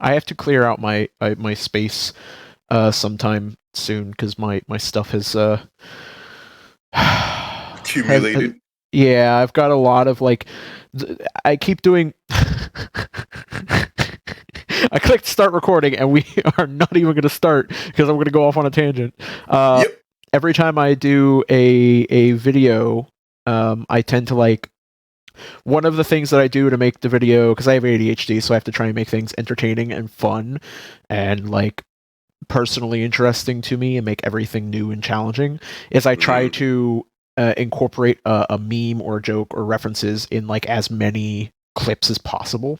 I have to clear out my space sometime soon because my stuff has Accumulated. yeah, I've got a lot of like I keep doing I clicked start recording and we are not even going to start because I'm going to go off on a tangent. Yep. Every time I do a video, I tend to like one of the things that I do to make the video, because I have ADHD, so I have to try and make things entertaining and fun and like personally interesting to me and make everything new and challenging, is I try to incorporate a meme or a joke or references in like as many clips as possible.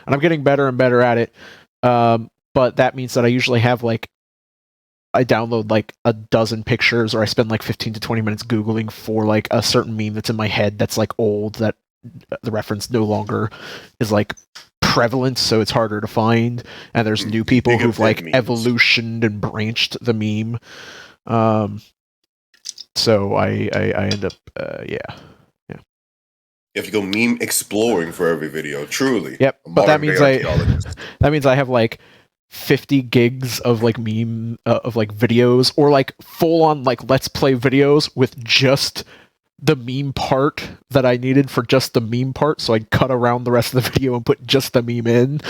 And I'm getting better and better at it. But that means that I usually have like I download like a dozen pictures, or I spend like 15 to 20 minutes Googling for like a certain meme that's in my head that's like old, that the reference no longer is like prevalent, so it's harder to find. And there's new people who've like evolutioned and branched the meme. So I end up, yeah. You have to go meme exploring for every video. Truly. Yep. But that means I have like 50 gigs of like meme of like videos, or like full on like let's play videos with just the meme part that I needed for just the meme part, so I'd cut around the rest of the video and put just the meme in.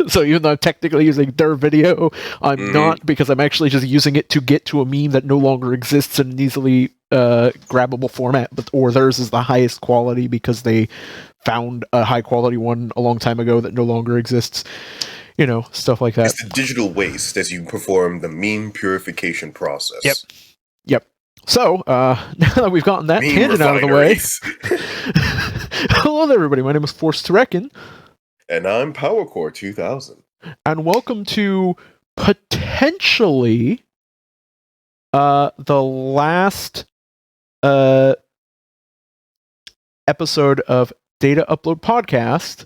So even though I'm technically using their video, I'm not, because I'm actually just using it to get to a meme that no longer exists in an easily grabbable format, or theirs is the highest quality because they found a high quality one a long time ago that no longer exists. You know, stuff like that. It's the digital waste as you perform the meme purification process. Yep. So, now that we've gotten that tangent out of the way... Hello there, everybody. My name is Forced to Reckon. And I'm Powercore 2000. And welcome to, potentially, the last episode of Data Upload Podcast,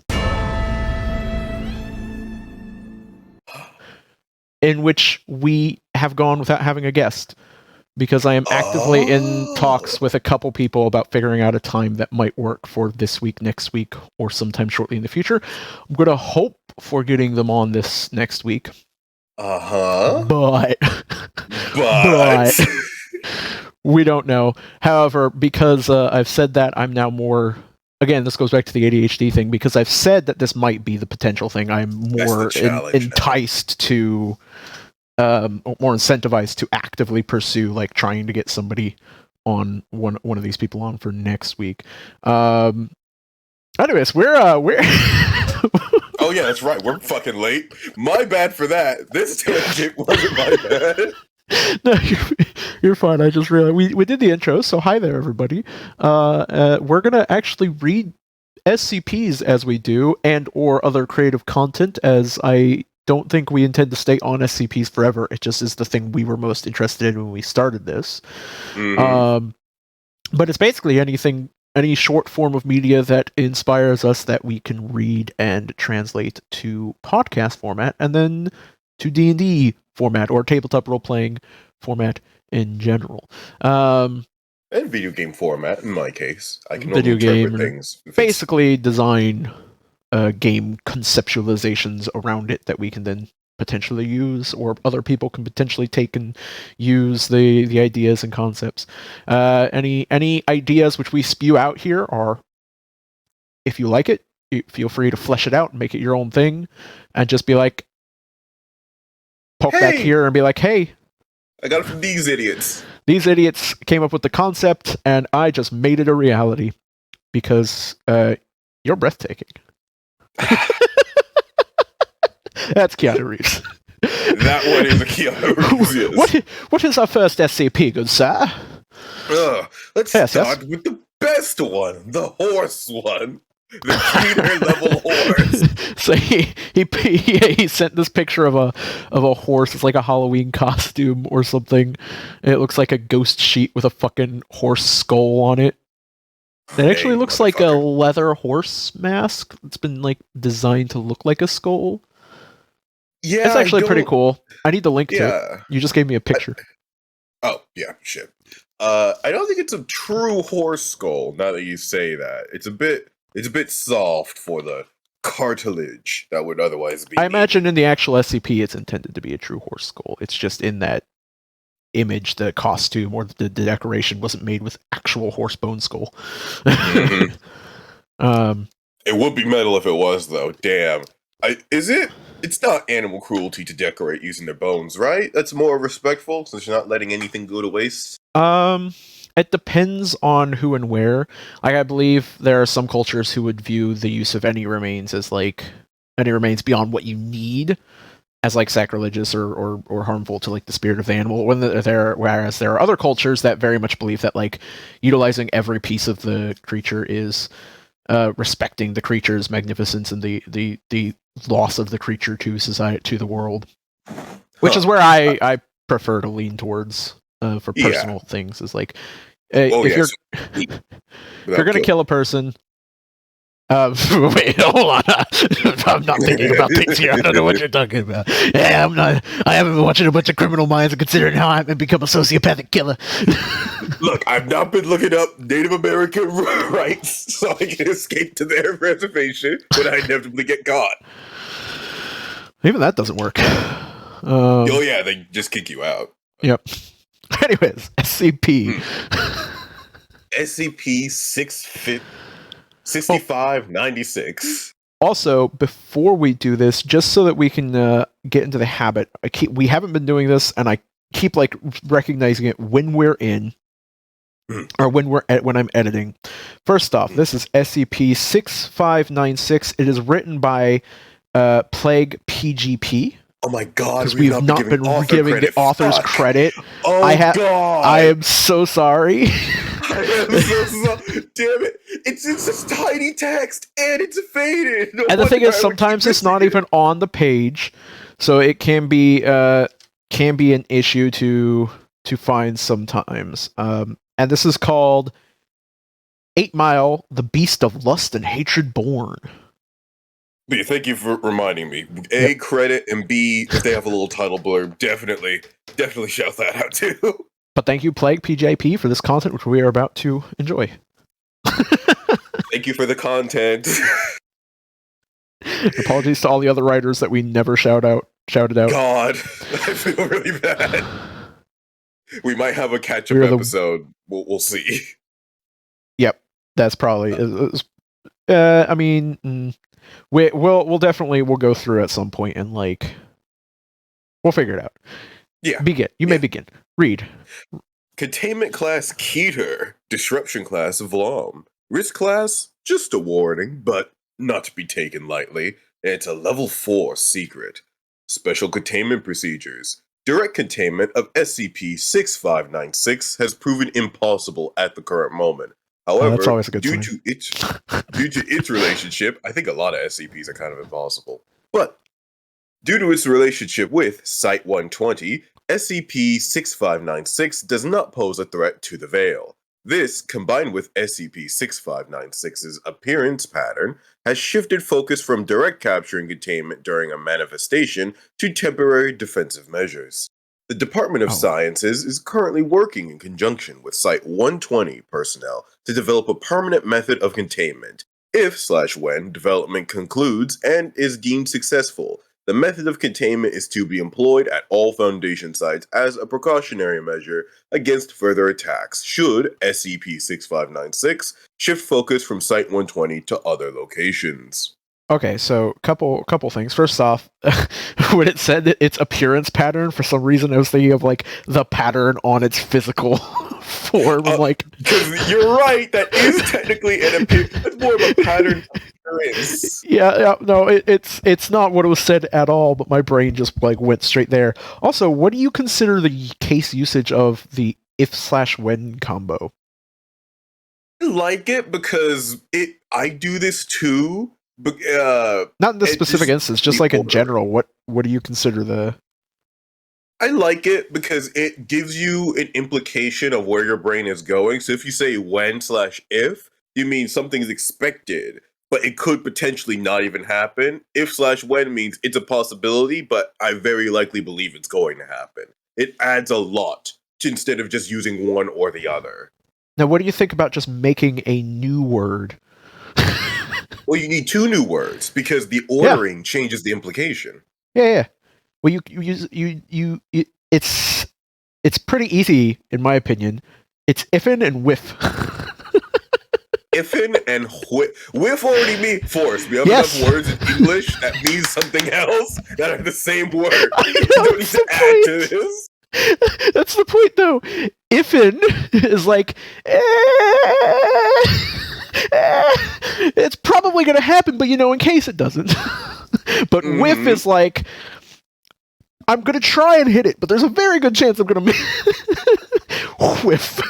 in which we have gone without having a guest. Because I am actively in talks with a couple people about figuring out a time that might work for this week, next week, or sometime shortly in the future. I'm going to hope for getting them on this next week. But we don't know. However, because I've said that, I'm now more... Again, this goes back to the ADHD thing. Because I've said that this might be the potential thing, I'm more enticed to... more incentivized to actively pursue like trying to get somebody on one of these people on for next week. Anyways, we're oh yeah, that's right, we're fucking late. My bad for that. This tangent wasn't my bad. No, you're fine. I just realized we did the intro, so hi there, everybody. We're gonna actually read SCPs as we do, and or other creative content, as I don't think we intend to stay on SCPs forever. It just is the thing we were most interested in when we started this. But it's basically anything, any short form of media that inspires us that we can read and translate to podcast format, and then to D&D format or tabletop role-playing format in general. And video game format, in my case. I can video only interpret things. Basically design game conceptualizations around it that we can then potentially use, or other people can potentially take and use the ideas and concepts. Any ideas which we spew out here are, if you like it, feel free to flesh it out and make it your own thing, and just be like, poke back here and be like, hey, I got it from these idiots. These idiots came up with the concept, and I just made it a reality, because you're breathtaking. That's Keanu Reeves. That one is a Keanu Reeves. Yes. What is our first SCP, good sir? Let's start with the best one, the horse one. The trainer level horse. So he sent this picture of a horse. It's like a Halloween costume or something. It looks like a ghost sheet with a fucking horse skull on it. It actually looks like a leather horse mask. It's been like designed to look like a skull. Yeah, it's actually pretty cool. I need the link to it. You just gave me a picture. Shit. I don't think it's a true horse skull. Now that you say that, it's a bit soft for the cartilage that would otherwise be I imagine needed. in the actual SCP, it's intended to be a true horse skull. It's just in that image, the costume or the decoration wasn't made with actual horse bone skull. Mm-hmm. It would be metal if it was, though. Damn. Is it? It's not animal cruelty to decorate using their bones, right? That's more respectful since you're not letting anything go to waste. It depends on who and where. Like, I believe there are some cultures who would view the use of any remains as like any remains beyond what you need as like sacrilegious or harmful to like the spirit of the animal. Whereas there are other cultures that very much believe that like utilizing every piece of the creature is respecting the creature's magnificence and the loss of the creature to society, to the world, which is where I prefer to lean towards for personal things. Is like if you're gonna kill a person. Wait, hold on. I'm not thinking about things here. I don't know what you're talking about. Yeah, I'm not. I haven't been watching a bunch of Criminal Minds and considering how I've become a sociopathic killer. Look, I've not been looking up Native American rights so I can escape to their reservation when I inevitably get caught. Even that doesn't work. Oh yeah, they just kick you out. Yep. Anyways, SCP. SCP 6596. Also, before we do this, just so that we can get into the habit, we haven't been doing this, and I keep like recognizing it when we're in, or when I'm editing. First off, this is SCP-6596. It is written by Plague PGP. Oh my god, because we've not been giving the authors credit. Oh god, I am so sorry. I am so sorry. Damn it! It's this tiny text and it's faded. And the thing is, sometimes it's not even on the page, so it can be an issue to find sometimes. And this is called 8 Mile: The Beast of Lust and Hatred Born. B, thank you for reminding me. A, credit, and B, if they have a little title blurb, definitely shout that out too. But thank you, Plague PJP, for this content, which we are about to enjoy. Thank you for the content. Apologies to all the other writers that we never shouted out. God, I feel really bad. We might have a catch-up episode. We'll see. Yep, that's probably. I mean. We'll definitely go through at some point and like we'll figure it out. Yeah. Begin. You may begin. Read. Containment class Keter. Disruption class Vlom. Risk class, just a warning, but not to be taken lightly. And it's a level 4 secret. Special containment procedures. Direct containment of SCP-6596 has proven impossible at the current moment. However, that's always a good due to its relationship, I think a lot of SCPs are kind of impossible. But due to its relationship with Site-120, SCP-6596 does not pose a threat to the Veil. This, combined with SCP-6596's appearance pattern, has shifted focus from direct capture and containment during a manifestation to temporary defensive measures. The Department of Sciences is currently working in conjunction with Site-120 personnel to develop a permanent method of containment. If/when development concludes and is deemed successful, the method of containment is to be employed at all Foundation sites as a precautionary measure against further attacks should SCP-6596 shift focus from Site-120 to other locations. Okay, so couple things. First off, when it said its appearance pattern, for some reason I was thinking of like the pattern on its physical form. Like, because you're right, that is technically an appearance. It's more of a pattern appearance. Yeah, no, it's not what it was said at all. But my brain just like went straight there. Also, what do you consider the case usage of the if/when combo? I like it because I do this too. Not in this specific instance, just like in general. What do you consider the? I like it because it gives you an implication of where your brain is going. So if you say when/if, you mean something is expected, but it could potentially not even happen. If/when means it's a possibility, but I very likely believe it's going to happen. It adds a lot to instead of just using one or the other. Now, what do you think about just making a new word? Well, you need two new words because the ordering changes the implication. Yeah. Well, it's pretty easy in my opinion. It's ifin and whiff. Ifin and whiff already mean force. We have Yes. enough words in English that means something else that are the same word. I know, You don't need it's to the add to point. this. That's the point, though. Ifin is like, it's probably going to happen, but in case it doesn't. But whiff is like, I'm going to try and hit it, but there's a very good chance I'm going to whiff.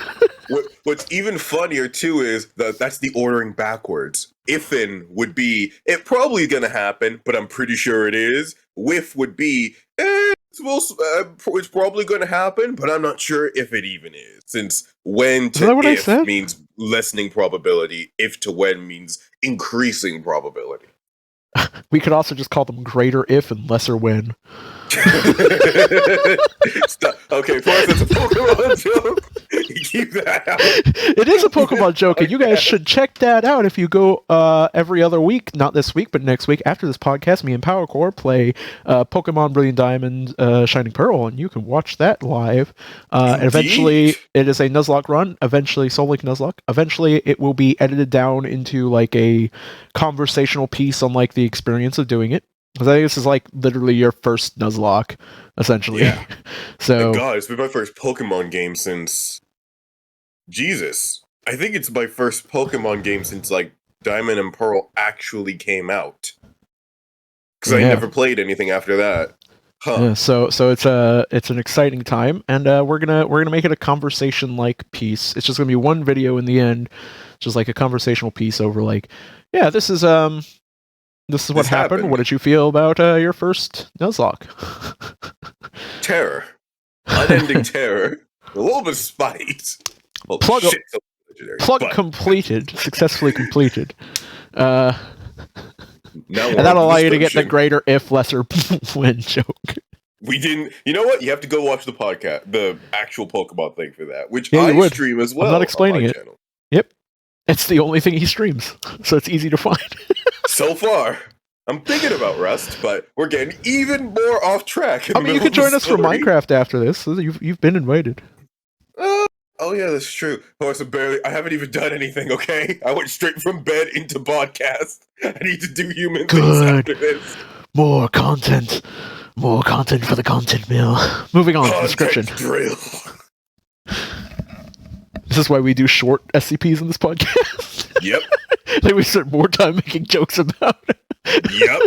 What's even funnier too is that's the ordering backwards. Ifin would be it probably gonna happen, but I'm pretty sure it is. Whiff would be it's probably gonna happen, but I'm not sure if it even is. Since when to if means lessening probability, if to when means increasing probability. We could also just call them greater if and lesser when. Okay, first it's a Pokemon joke. Keep that out. It is a Pokemon joke, and you guys should check that out if you go every other week. Not this week, but next week after this podcast. Me and Powercore play Pokemon Brilliant Diamond, Shining Pearl, and you can watch that live. And eventually, it is a Nuzlocke run. Eventually, Soul Link Nuzlocke. Eventually, it will be edited down into like a conversational piece on like the experience of doing it. Because I think this is like literally your first Nuzlocke, essentially. Yeah. So, God, it's been my first Pokemon game since Jesus. I think it's my first Pokemon game since like Diamond and Pearl actually came out. Because I never played anything after that. Huh. Yeah, so it's an exciting time, and we're gonna make it a conversation like piece. It's just gonna be one video in the end, just like a conversational piece over like, yeah, this is what happened. What did you feel about your first Nuzlocke? Terror. Unending terror. A little bit of spite. Oh, plug shit, completed. Successfully completed. And now that'll allow you to get the greater if lesser when joke. We didn't. You know what? You have to go watch the podcast, the actual Pokemon thing for that, which I stream as well. I'm not explaining it. Channel. Yep. It's the only thing he streams, so it's easy to find. So far. I'm thinking about Rust, but we're getting even more off track. I mean, you could join us for Minecraft after this. You've been invited. Oh yeah, that's true. Of course, I haven't even done anything. Okay, I went straight from bed into podcast. I need to do human things after this. More content for the content mill. Moving on to description. Drill. This is why we do short SCPs in this podcast. Yep. Like we spend more time making jokes about it. Yep.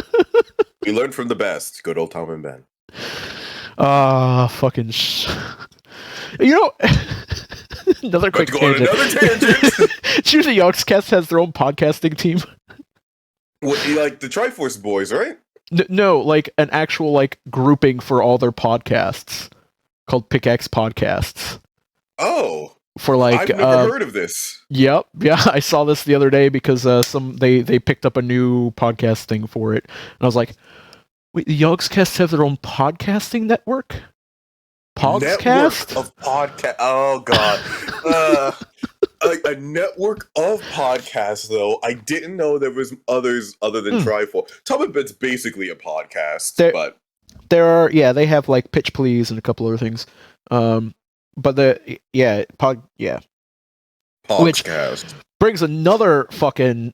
We learned from the best. Good old Tom and Ben. Fucking another quick tangent. Another tangent. Did you know the Yogscast has their own podcasting team? What, like the Triforce boys, right? No, like an actual like grouping for all their podcasts called Pickaxe Podcasts. Oh. For like I've never heard of this. Yep. Yeah, I saw this the other day because they picked up a new podcast thing for it. And I was like, wait, the Yogscast have their own podcasting network? Pogscast? Network of podcast. Oh god. A network of podcasts, though. I didn't know there was others other than Triforce. Tom and Ben's basically a podcast, but there are they have like Pitch Please and a couple other things. But Podcast. Which brings another fucking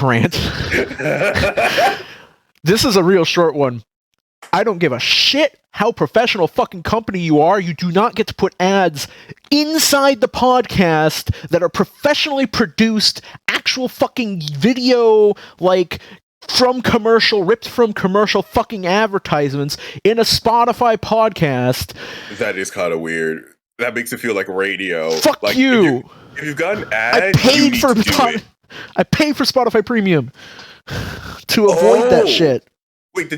rant. This is a real short one. I don't give a shit how professional fucking company you are. You do not get to put ads inside the podcast that are professionally produced, actual fucking video, like ripped from commercial fucking advertisements in a Spotify podcast. That is kind of weird. That makes it feel like radio. Fuck like, you. If you've got an ad, I paid for Spotify Premium to avoid that shit. Wait,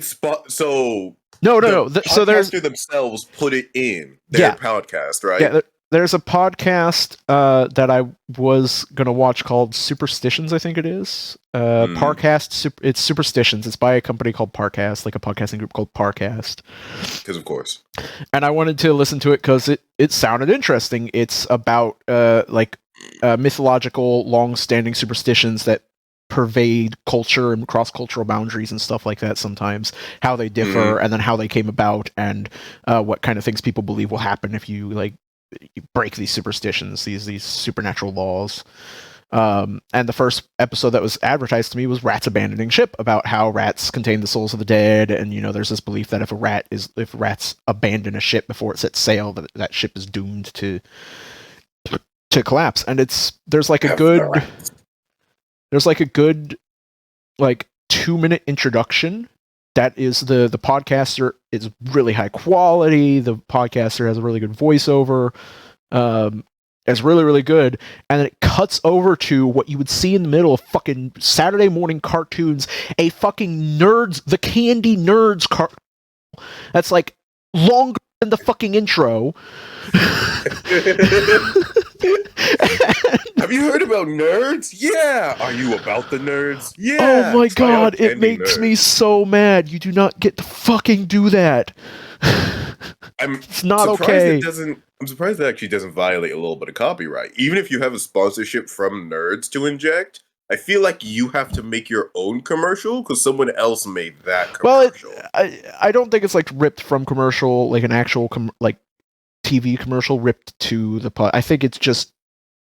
so no. So there's themselves put it in their podcast, right? Yeah, there's a podcast that I was gonna watch called Superstitions, I think it is. Parcast. It's Superstitions. It's by a company called Parcast, like a podcasting group called Parcast. Because of course. And I wanted to listen to it because it sounded interesting. It's about mythological, long-standing superstitions that pervade culture and cross-cultural boundaries and stuff like that sometimes, how they differ, and then how they came about, and what kind of things people believe will happen if you you break these superstitions, these supernatural laws. And the first episode that was advertised to me was rats abandoning ship, about how rats contain the souls of the dead, and there's this belief that if rats abandon a ship before it sets sail, that ship is doomed to collapse. And there's like a good 2-minute introduction. That is the podcaster is really high quality. The podcaster has a really good voiceover. It's really, really good. And then it cuts over to what you would see in the middle of fucking Saturday morning cartoons, a fucking the Candy Nerds that's like longer than the fucking intro. Have you heard about nerds? Yeah. Are you about the nerds? Yeah. Oh my god, it makes me so mad. You do not get to fucking do that. It's not okay. I'm surprised that actually doesn't violate a little bit of copyright. Even if you have a sponsorship from nerds to inject, I feel like you have to make your own commercial because someone else made that commercial. Well, I don't think it's like ripped from commercial, like an actual TV commercial ripped to the pod. I think it's just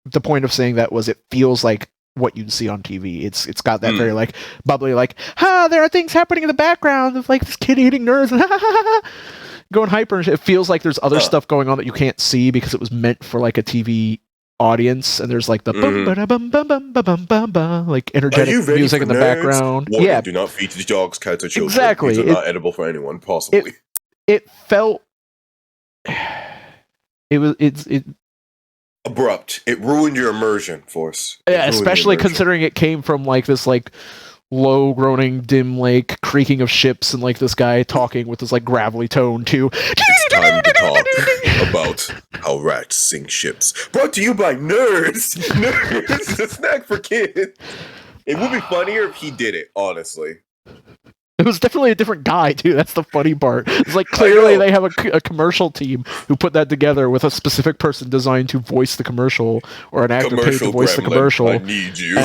the point of saying that was it feels like what you'd see on TV. It's got that very like bubbly, like, there are things happening in the background of like this kid eating nerds and going hyper and shit. It feels like there's other stuff going on that you can't see because it was meant for like a TV audience, and there's like the like energetic music in the background. Warning, yeah, do not feed to dogs, cats, or children. Exactly. These are not edible for anyone, possibly. It felt it's abrupt. It ruined your immersion, Force. Yeah, especially considering it came from like this like low groaning dim lake creaking of ships and like this guy talking with this like gravelly tone too. It's time to talk about how rats sink ships. Brought to you by Nerds. Nerds, a snack for kids. It would be funnier if he did it, honestly. It was definitely a different guy too. That's the funny part. It's like clearly they have a commercial team who put that together with a specific person designed to voice the commercial, or an actor paid to voice the commercial. I need you.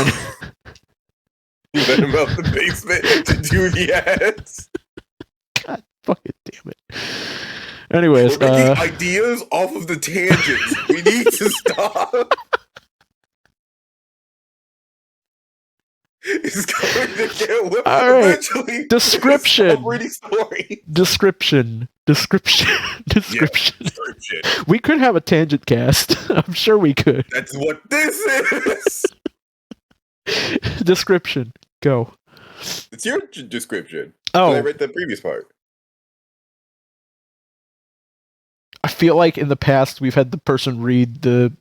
You let him out the basement to do the ads. God fucking damn it. Anyways, we're making ideas off of the tangents. We need to stop. It's going to get whipped. All right. Eventually, description. We could have a tangent cast. I'm sure we could. That's what this is. Description. Go. It's your description. Oh, I read the previous part. I feel like in the past we've had the person read the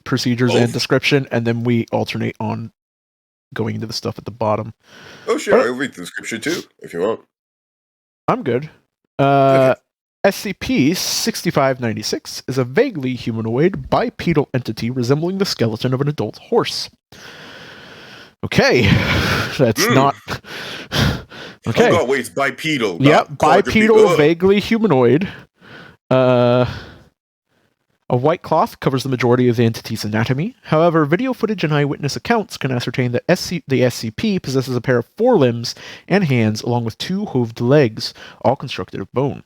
procedures and description, and then we alternate on going into the stuff at the bottom. Oh, sure. I'll read the description too, if you want. I'm good. Okay. SCP-6596 is a vaguely humanoid bipedal entity resembling the skeleton of an adult horse. Okay. That's not... Okay. Oh, God, wait, it's bipedal. Yep, bipedal, vaguely humanoid. A white cloth covers the majority of the entity's anatomy. However, video footage and eyewitness accounts can ascertain that the SCP possesses a pair of forelimbs and hands, along with 2 hooved legs, all constructed of bone.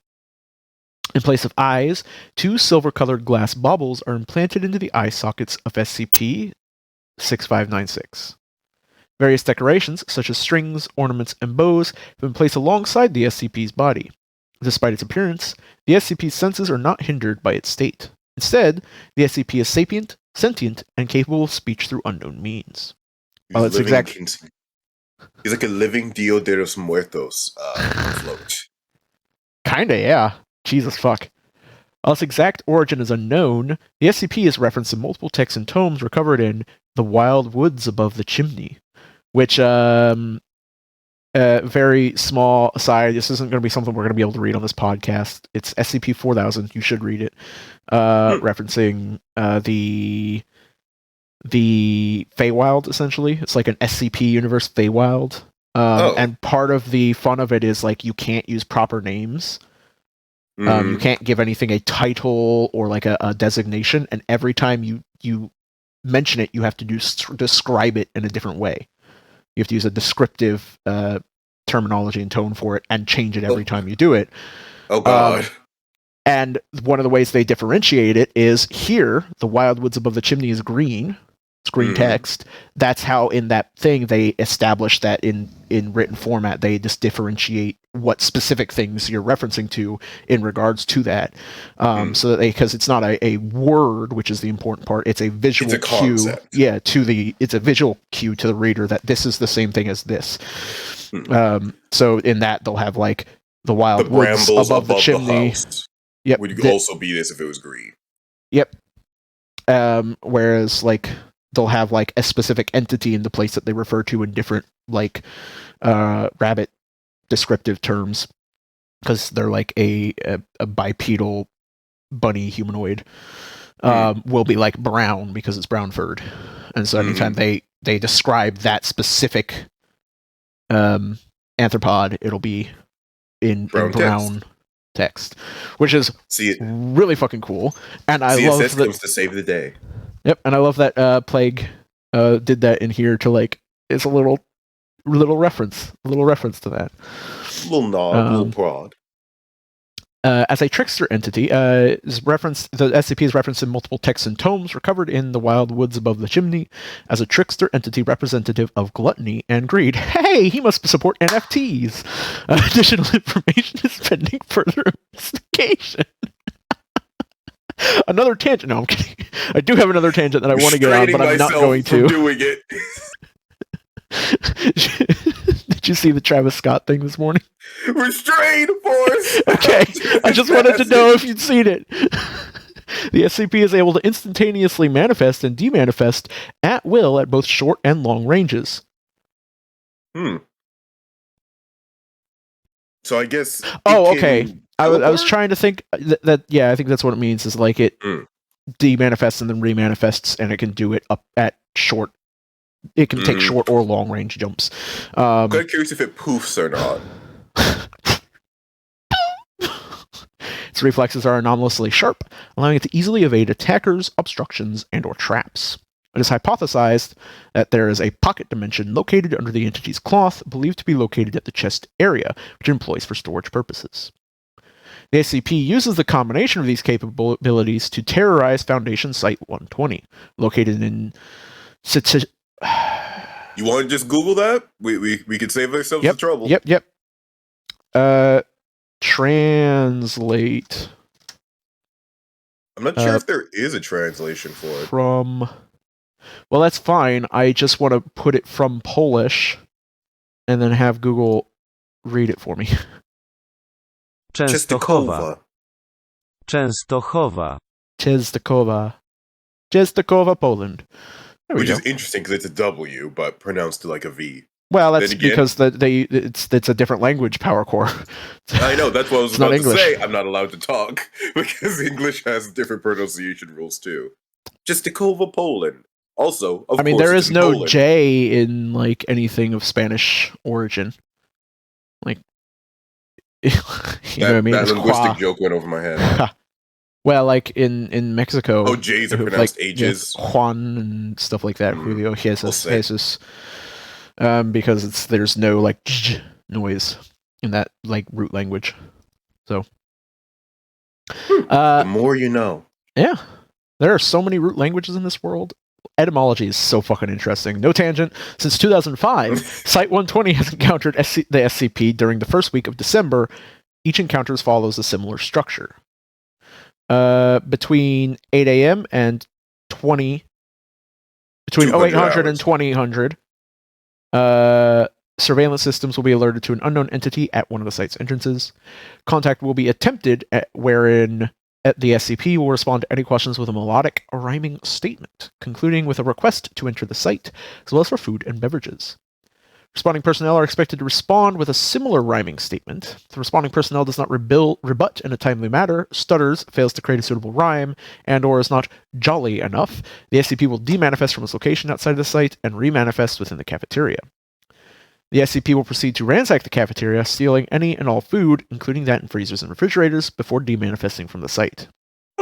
In place of eyes, 2 silver-colored glass baubles are implanted into the eye sockets of SCP-6596. Various decorations, such as strings, ornaments, and bows, have been placed alongside the SCP's body. Despite its appearance, the SCP's senses are not hindered by its state. Instead, the SCP is sapient, sentient, and capable of speech through unknown means. He's like a living Dia de los Muertos float. Kinda, yeah. Jesus fuck. While its exact origin is unknown, the SCP is referenced in multiple texts and tomes recovered in The Wild Woods Above the Chimney, which, very small aside, this isn't going to be something we're going to be able to read on this podcast. It's SCP-4000, you should read it, referencing the Feywild, essentially. It's like an SCP universe Feywild. And part of the fun of it is, like, you can't use proper names. You can't give anything a title or like a designation, and every time you mention it, you have to describe it in a different way. You have to use a descriptive terminology and tone for it, and change it every time you do it. Oh God. And one of the ways they differentiate it is here, the wild woods above the chimney is green. It's green text. That's how in that thing they establish that in written format. They just differentiate what specific things you're referencing to in regards to that. So that because it's not a word, which is the important part, it's a visual cue. Yeah, it's a visual cue to the reader that this is the same thing as this. So in that they'll have like the wild woods above the chimney. House. Yep. Would also be this if it was green. Yep. Whereas like they'll have like a specific entity in the place that they refer to in different like rabbit descriptive terms, because they're like a bipedal bunny humanoid. Will be like brown because it's brown furred, and so anytime they describe that specific anthropod, it'll be in brown text, which is really fucking cool. And I love that comes to save the day. Yep, and I love that Plague did that in here to like it's a little reference to that. A little nod, a little prod. As a trickster entity, is referenced. The SCP is referenced in multiple texts and tomes recovered in the wild woods above the chimney as a trickster entity representative of gluttony and greed. Hey, he must support NFTs. Additional information is pending further investigation. Another tangent. No, I'm kidding. I do have another tangent that I want to get on, but I'm not going to. Doing it. Did you see the Travis Scott thing this morning? Restrained force. Okay, I just wanted to know if you'd seen it. The SCP is able to instantaneously manifest and demanifest at will at both short and long ranges. So I guess. Oh, okay. I was trying to think that. Yeah, I think that's what it means. Is like it demanifests and then remanifests, and it can do it up at short. It can take short or long range jumps. I'm kind of curious if it poofs or not. Its reflexes are anomalously sharp, allowing it to easily evade attackers, obstructions, and or traps. It is hypothesized that there is a pocket dimension located under the entity's cloth, believed to be located at the chest area, which it employs for storage purposes. The SCP uses the combination of these capabilities to terrorize Foundation Site-120, located in... You want to just Google that? We could save ourselves the trouble. Yep. Translate. I'm not sure if there is a translation for it. Well, that's fine. I just want to put it from Polish and then have Google read it for me. Częstochowa. Częstochowa, Poland. Which is interesting because it's a W, but pronounced like a V. Well, that's because it's a different language, Powercore. I know, that's what I was about to say. I'm not allowed to talk because English has different pronunciation rules too. Częstochowa, Poland. Also, of course, there is no Poland. J in like anything of Spanish origin. Like, you know what I mean? That linguistic joke went over my head. Well, like in Mexico, J's are pronounced H's. Juan and stuff like that. Julio, Jesus. Because there's no like noise in that like root language. So, the more you know. Yeah, there are so many root languages in this world. Etymology is so fucking interesting. No tangent. Since 2005, Site-120 has encountered the SCP during the first week of December. Each encounter follows a similar structure. Between 8 a.m. and 20... Between 0800 and 2000, surveillance systems will be alerted to an unknown entity at one of the site's entrances. Contact will be attempted wherein the SCP will respond to any questions with a melodic or rhyming statement, concluding with a request to enter the site, as well as for food and beverages. Responding personnel are expected to respond with a similar rhyming statement. If the responding personnel does not rebut in a timely manner, stutters, fails to create a suitable rhyme, and or is not jolly enough, the SCP will demanifest from its location outside the site and remanifest within the cafeteria. The SCP will proceed to ransack the cafeteria, stealing any and all food, including that in freezers and refrigerators, before demanifesting from the site.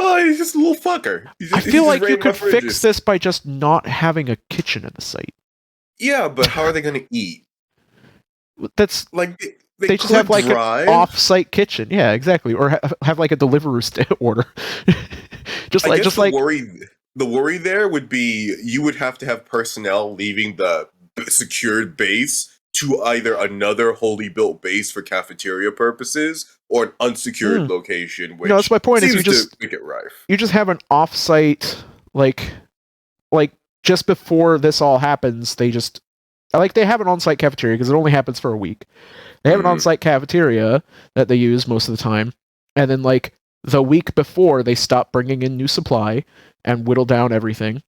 Oh, he's just a little fucker. I feel like you could fix this by just not having a kitchen in the site. Yeah, but how are they going to eat? That's like they just have like drive? an off-site kitchen. Yeah, exactly. Or have like a Deliveroo order. The worry there would be you would have to have personnel leaving the secured base to either another wholly built base for cafeteria purposes or an unsecured location. Which that's my point. Is you just make it rife. You just have an off-site like just before this all happens. They have an on-site cafeteria because it only happens for a week. They have an on-site cafeteria that they use most of the time, and then like the week before they stop bringing in new supply and whittle down everything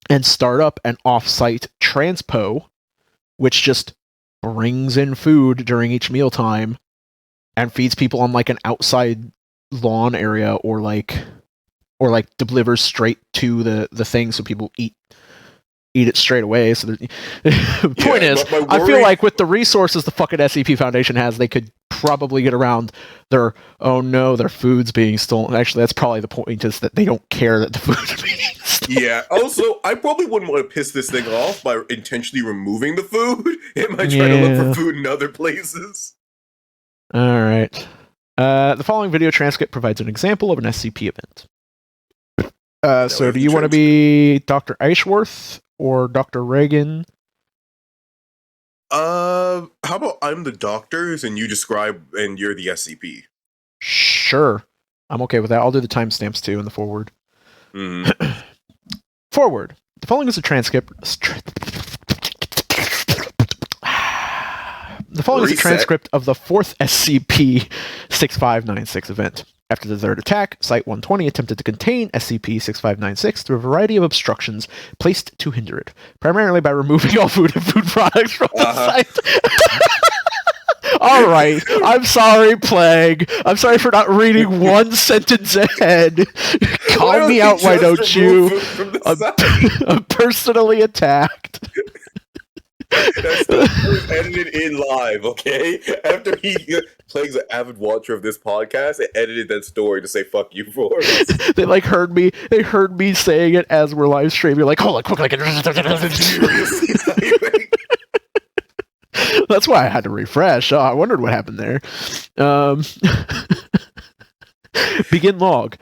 and start up an off-site transpo, which just brings in food during each mealtime and feeds people on like an outside lawn area or delivers straight to the thing so people eat it straight away. So the point is, I feel like with the resources the fucking SCP Foundation has, they could probably get around their food's being stolen. Actually, that's probably the point, is that they don't care that the food is being stolen. Yeah, also, I probably wouldn't want to piss this thing off by intentionally removing the food. It might try to look for food in other places. Alright. The following video transcript provides an example of an SCP event. So do you want to be Dr. Eichworth or Dr. Reagan? How about I'm the doctors and you describe and you're the SCP? Sure. I'm okay with that. I'll do the timestamps too in the forward. Forward. The following is a transcript. The following is a transcript of the 4th SCP-6596 event. After the third attack, Site-120 attempted to contain SCP-6596 through a variety of obstructions placed to hinder it, primarily by removing all food and food products from the site. Alright, I'm sorry, Plague. I'm sorry for not reading one sentence ahead. Call me out, why don't you? I'm personally attacked. That stuff was edited in live, okay? After Plague's an avid watcher of this podcast, they edited that story to say "fuck you" for us. They heard me saying it as we're live streaming. Like, hold on, quickly. That's why I had to refresh. Oh, I wondered what happened there. Begin log.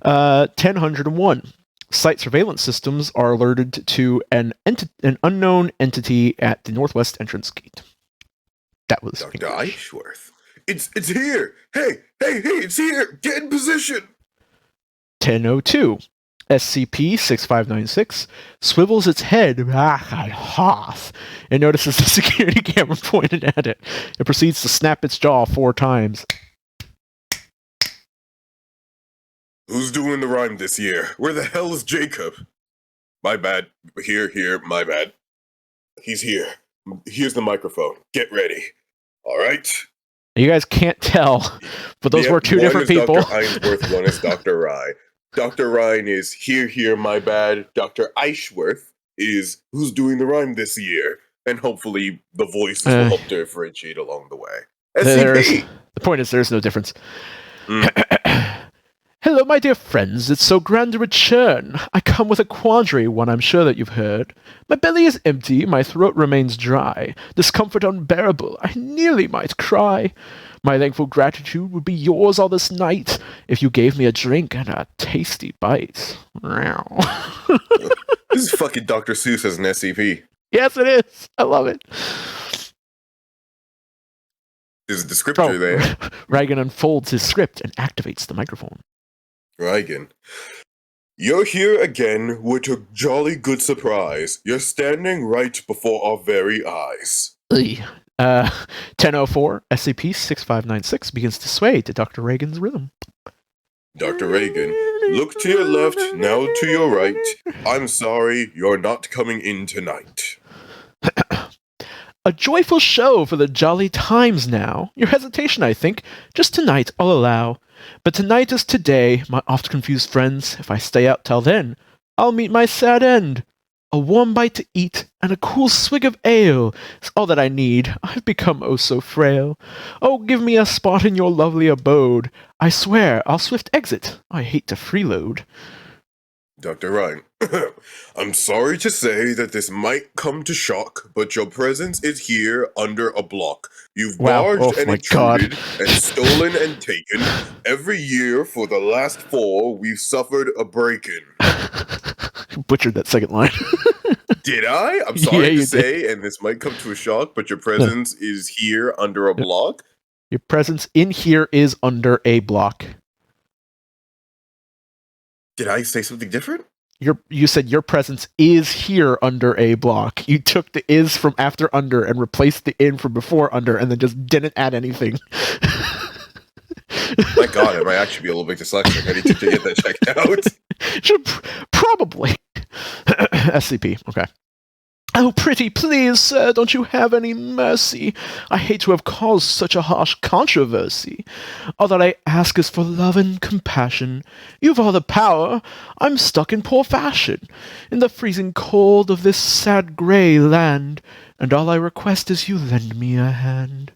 1001. Site surveillance systems are alerted to an unknown entity at the northwest entrance gate. That was Dr. Eichworth. It's here. Hey, it's here. Get in position. 1002. SCP-6596 swivels its head back at Hoth and notices the security camera pointed at it. It proceeds to snap its jaw 4 times. Who's doing the rhyme this year? Where the hell is Jacob? My bad. Here, my bad. He's here. Here's the microphone. Get ready. All right? You guys can't tell, but those were 2 different people. Dr. Eichworth, one is Dr. Rye. Dr. Ryan is here, my bad. Dr. Eichworth is who's doing the rhyme this year. And hopefully the voices will help differentiate along the way. SCP! The point is, there's no difference. Hello, my dear friends. It's so grand to return. I come with a quandary, one I'm sure that you've heard. My belly is empty, my throat remains dry. Discomfort unbearable, I nearly might cry. My thankful gratitude would be yours all this night if you gave me a drink and a tasty bite. This is fucking Dr. Seuss as an SCP. Yes, it is. I love it. There's a descriptor there. Reagan unfolds his script and activates the microphone. Reagan. You're here again with a jolly good surprise. You're standing right before our very eyes. 1004, SCP-6596 begins to sway to Dr. Reagan's rhythm. Dr. Reagan, look to your left, now to your right. I'm sorry, you're not coming in tonight. A joyful show for the jolly times now. Your hesitation, I think. Just tonight, I'll allow. But tonight is today, my oft-confused friends. If I stay out till then, I'll meet my sad end. A warm bite to eat and a cool swig of ale is all that I need. I've become oh so frail. Oh, give me a spot in your lovely abode. I swear I'll swift exit. I hate to freeload. Dr. Ryan, I'm sorry to say that this might come to shock, but your presence is here under a block. You've Wow. Oh barged and my god. intruded and stolen and taken. Every year for the last 4, we've suffered a break-in. Butchered that second line. Did I? I'm Yeah, sorry you to say, and this might come to a shock, but your presence is here under a Yeah. block. Your presence in here is under a block. Did I say something different? You said your presence is here under a block. You took the is from after under and replaced the in from before under and then just didn't add anything. My god, I might actually be a little bit dyslexic. I need to get that checked out. Should probably. SCP, okay. Oh, pretty please, sir, don't you have any mercy? I hate to have caused such a harsh controversy. All that I ask is for love and compassion. You've all the power. I'm stuck in poor fashion, in the freezing cold of this sad grey land, and all I request is you lend me a hand.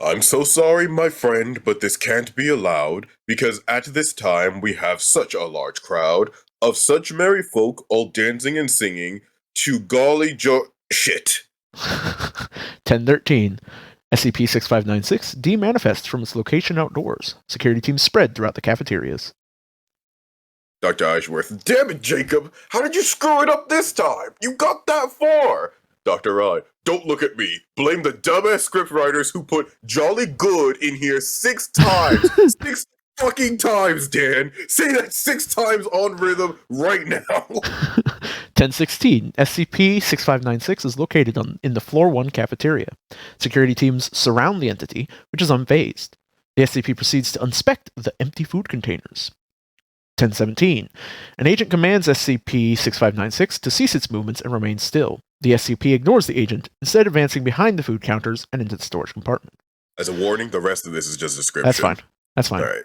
I'm so sorry, my friend, but this can't be allowed, because at this time we have such a large crowd of such merry folk all dancing and singing to golly shit. 1013. SCP-6596 de-manifests from its location outdoors. Security teams spread throughout the cafeterias. Dr. Ashworth, damn it, Jacob! How did you screw it up this time? You got that far! Dr. I, don't look at me. Blame the dumbass scriptwriters who put jolly good in here 6 times. 6 fucking times, Dan! Say that 6 times on rhythm right now! 1016. SCP-6596 is located in the Floor 1 cafeteria. Security teams surround the entity, which is unfazed. The SCP proceeds to inspect the empty food containers. 1017. An agent commands SCP-6596 to cease its movements and remain still. The SCP ignores the agent, instead advancing behind the food counters and into the storage compartment. As a warning, the rest of this is just description. That's fine. All right.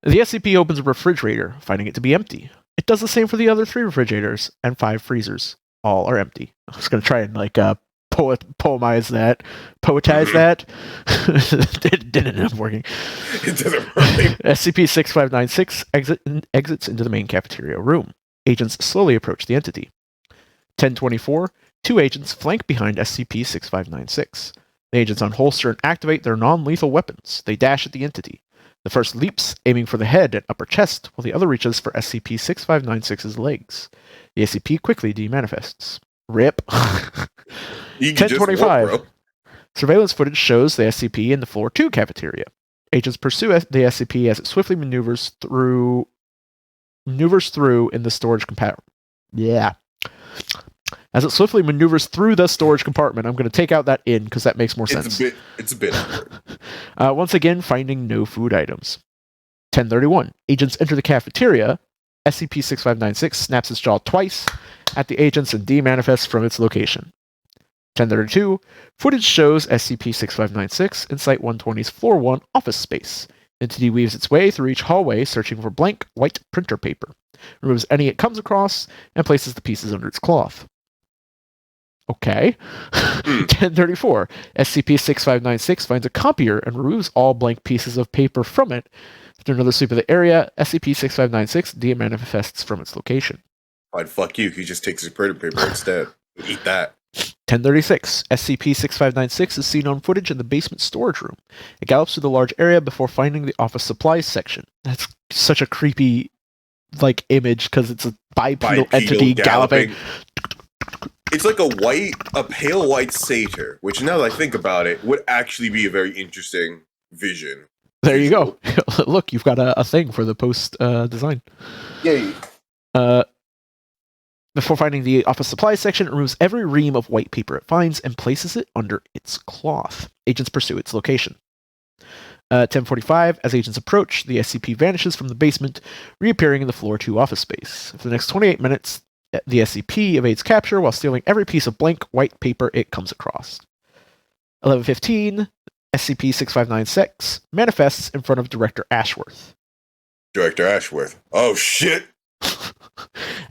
The SCP opens a refrigerator, finding it to be empty. It does the same for the other 3 refrigerators and 5 freezers. All are empty. I was going to try and poetize that. It didn't end up working. It doesn't work. SCP-6596 exits into the main cafeteria room. Agents slowly approach the entity. 1024. 2 agents flank behind SCP-6596. The agents unholster and activate their non-lethal weapons. They dash at the entity. The first leaps, aiming for the head and upper chest, while the other reaches for SCP-6596's legs. The SCP quickly de-manifests. RIP. 1025. Surveillance footage shows the SCP in the Floor 2 cafeteria. Agents pursue the SCP as it swiftly maneuvers through in the storage compartment. Yeah. As it swiftly maneuvers through the storage compartment, I'm going to take out that in because that makes more sense. It's a bit once again, finding no food items. 1031. Agents enter the cafeteria. SCP-6596 snaps its jaw twice at the agents and de-manifests from its location. 1032. Footage shows SCP-6596 in Site-120's Floor 1 office space. The entity weaves its way through each hallway, searching for blank white printer paper, removes any it comes across, and places the pieces under its cloth. Okay. 1034. SCP-6596 finds a copier and removes all blank pieces of paper from it. After another sweep of the area, SCP-6596 de-manifests from its location. Fine, fuck you. He just takes his printer paper instead. Eat that. 1036. SCP-6596 is seen on footage in the basement storage room. It gallops through the large area before finding the office supplies section. That's such a creepy, image because it's a bipedal entity galloping. It's like a pale white satyr, which now that I think about it, would actually be a very interesting vision. There you go. Look, you've got a thing for the post design. Yay. Before finding the office supplies section, it removes every ream of white paper it finds and places it under its cloth. Agents pursue its location. 1045. As agents approach, the SCP vanishes from the basement, reappearing in the Floor 2 office space. For the next 28 minutes, the SCP evades capture while stealing every piece of blank white paper it comes across. 1115. SCP-6596 manifests in front of Director Ashworth. Director Ashworth. Oh, shit!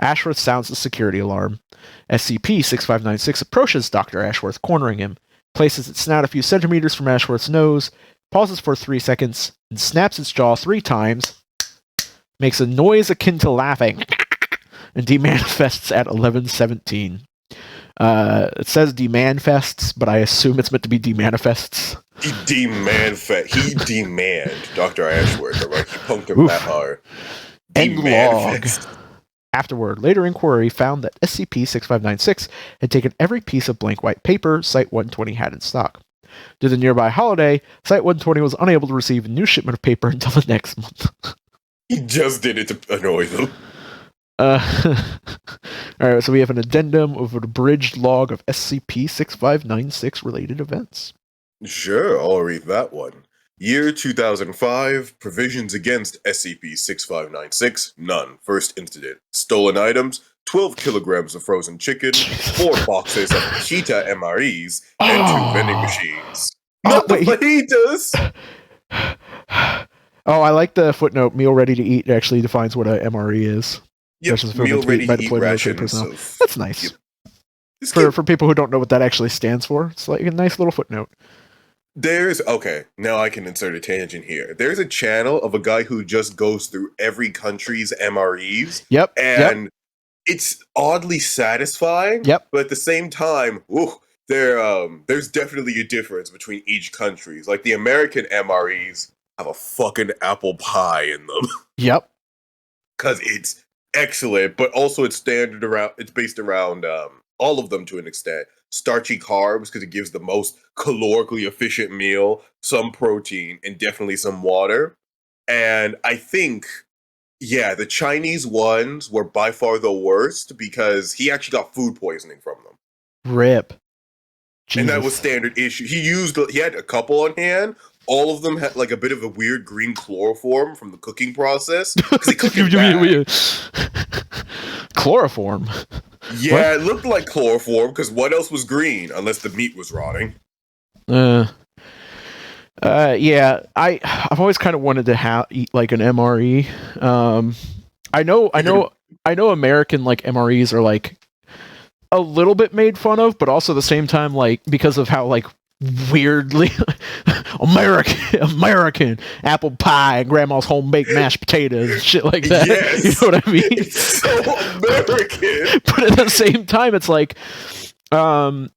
Ashworth sounds the security alarm. SCP-6596 approaches Dr. Ashworth, cornering him, places its snout a few centimeters from Ashworth's nose, pauses for 3 seconds, and snaps its jaw 3 times, makes a noise akin to laughing, and demanifests at 11:17. It says demanifests, but I assume it's meant to be demanifests. He demand Dr. Ashworth, alright? He punked him that hard. End log. Afterward, later inquiry found that SCP-6596 had taken every piece of blank white paper Site-120 had in stock. Due to the nearby holiday, Site-120 was unable to receive a new shipment of paper until the next month. He just did it to annoy them. Alright, so we have an addendum of an abridged log of SCP-6596 related events. Sure, I'll read that one. Year 2005, provisions against SCP-6596, none. First incident. Stolen items, 12 kilograms of frozen chicken, 4 boxes of Cheetah MREs, and 2 vending machines. Not the fajitas! Oh, I like the footnote, meal ready to eat actually defines what a MRE is. Yep, meal ready to eat rations. That's nice. Yep. For people who don't know what that actually stands for, it's like a nice little footnote. Okay, now I can insert a tangent here. There's a channel of a guy who just goes through every country's MREs. Yep. And it's oddly satisfying. Yep. But at the same time, there's definitely a difference between each country's. Like the American MREs have a fucking apple pie in them. Yep. Because it's excellent, but also it's based around all of them to an extent. Starchy carbs because it gives the most calorically efficient meal, some protein, and definitely some water. And I think, the Chinese ones were by far the worst because he actually got food poisoning from them. Rip. Jesus. And that was standard issue. He had a couple on hand. All of them had like a bit of a weird green chloroform from the cooking process. Chloroform? Yeah, what? It looked like chloroform because what else was green unless the meat was rotting? I've always kind of wanted to eat like an MRE. I know American like MREs are like a little bit made fun of, but also at the same time like because of how like weirdly American apple pie and grandma's home baked mashed potatoes and shit like that. Yes. You know what I mean? It's so American. But at the same time, it's like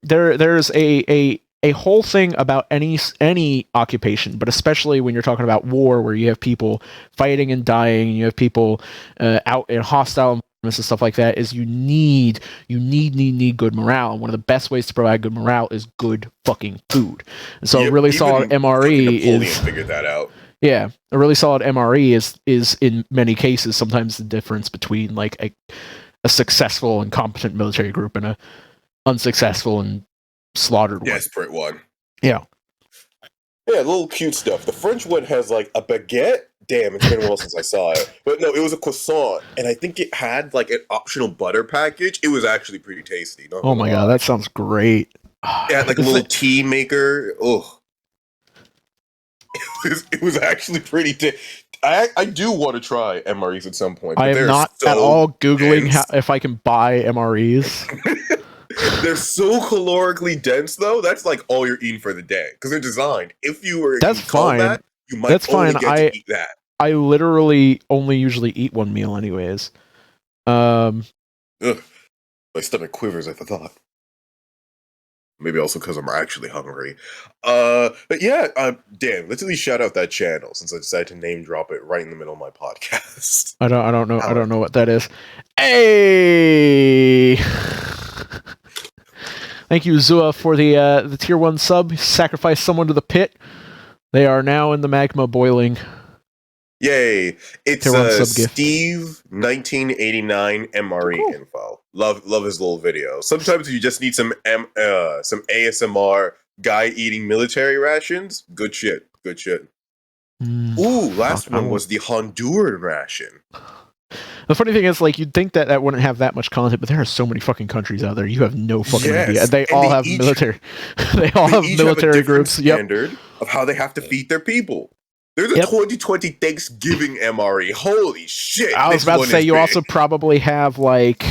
there's a whole thing about any occupation, but especially when you're talking about war, where you have people fighting and dying, and you have people out in hostile environments and stuff like that. Is you need good morale, and one of the best ways to provide good morale is good fucking food. And so a really solid MRE is figured that out. Yeah, a really solid MRE is in many cases sometimes the difference between like a successful and competent military group and a unsuccessful and slaughtered one. Desperate one. Yeah. Yeah, little cute stuff. The French one has like a baguette. Damn, it's been a while since I saw it. But no, it was a croissant, and I think it had like an optional butter package. It was actually pretty tasty. Oh my god, that sounds great. Yeah, like a little tea maker. Oh, it was actually pretty tasty. I do want to try MREs at some point. I am not at all Googling if I can buy MREs. They're so calorically dense, though. That's like all you're eating for the day because they're designed. If you were that's fine. Combat, you might only get to eat that. I literally only usually eat one meal, anyways. Ugh. My stomach quivers at the thought. Maybe also because I'm actually hungry. But yeah, damn. Let's at least shout out that channel since I decided to name drop it right in the middle of my podcast. I don't know. I don't know what that is. Hey. Thank you, Zua, for the tier 1 sub. Sacrifice someone to the pit. They are now in the magma boiling. Yay! It's Steve 1989 MRE info. Love his little video. Sometimes you just need some ASMR guy eating military rations. Good shit. Ooh, last one was the Honduran ration. The funny thing is, like, you'd think that wouldn't have that much content, but there are so many fucking countries out there. You have no fucking idea. They all have military. They all have military groups. Standard of how they have to feed their people. There's a Yep. 2020 Thanksgiving MRE. Holy shit! I was This about to one say is you big. also probably have like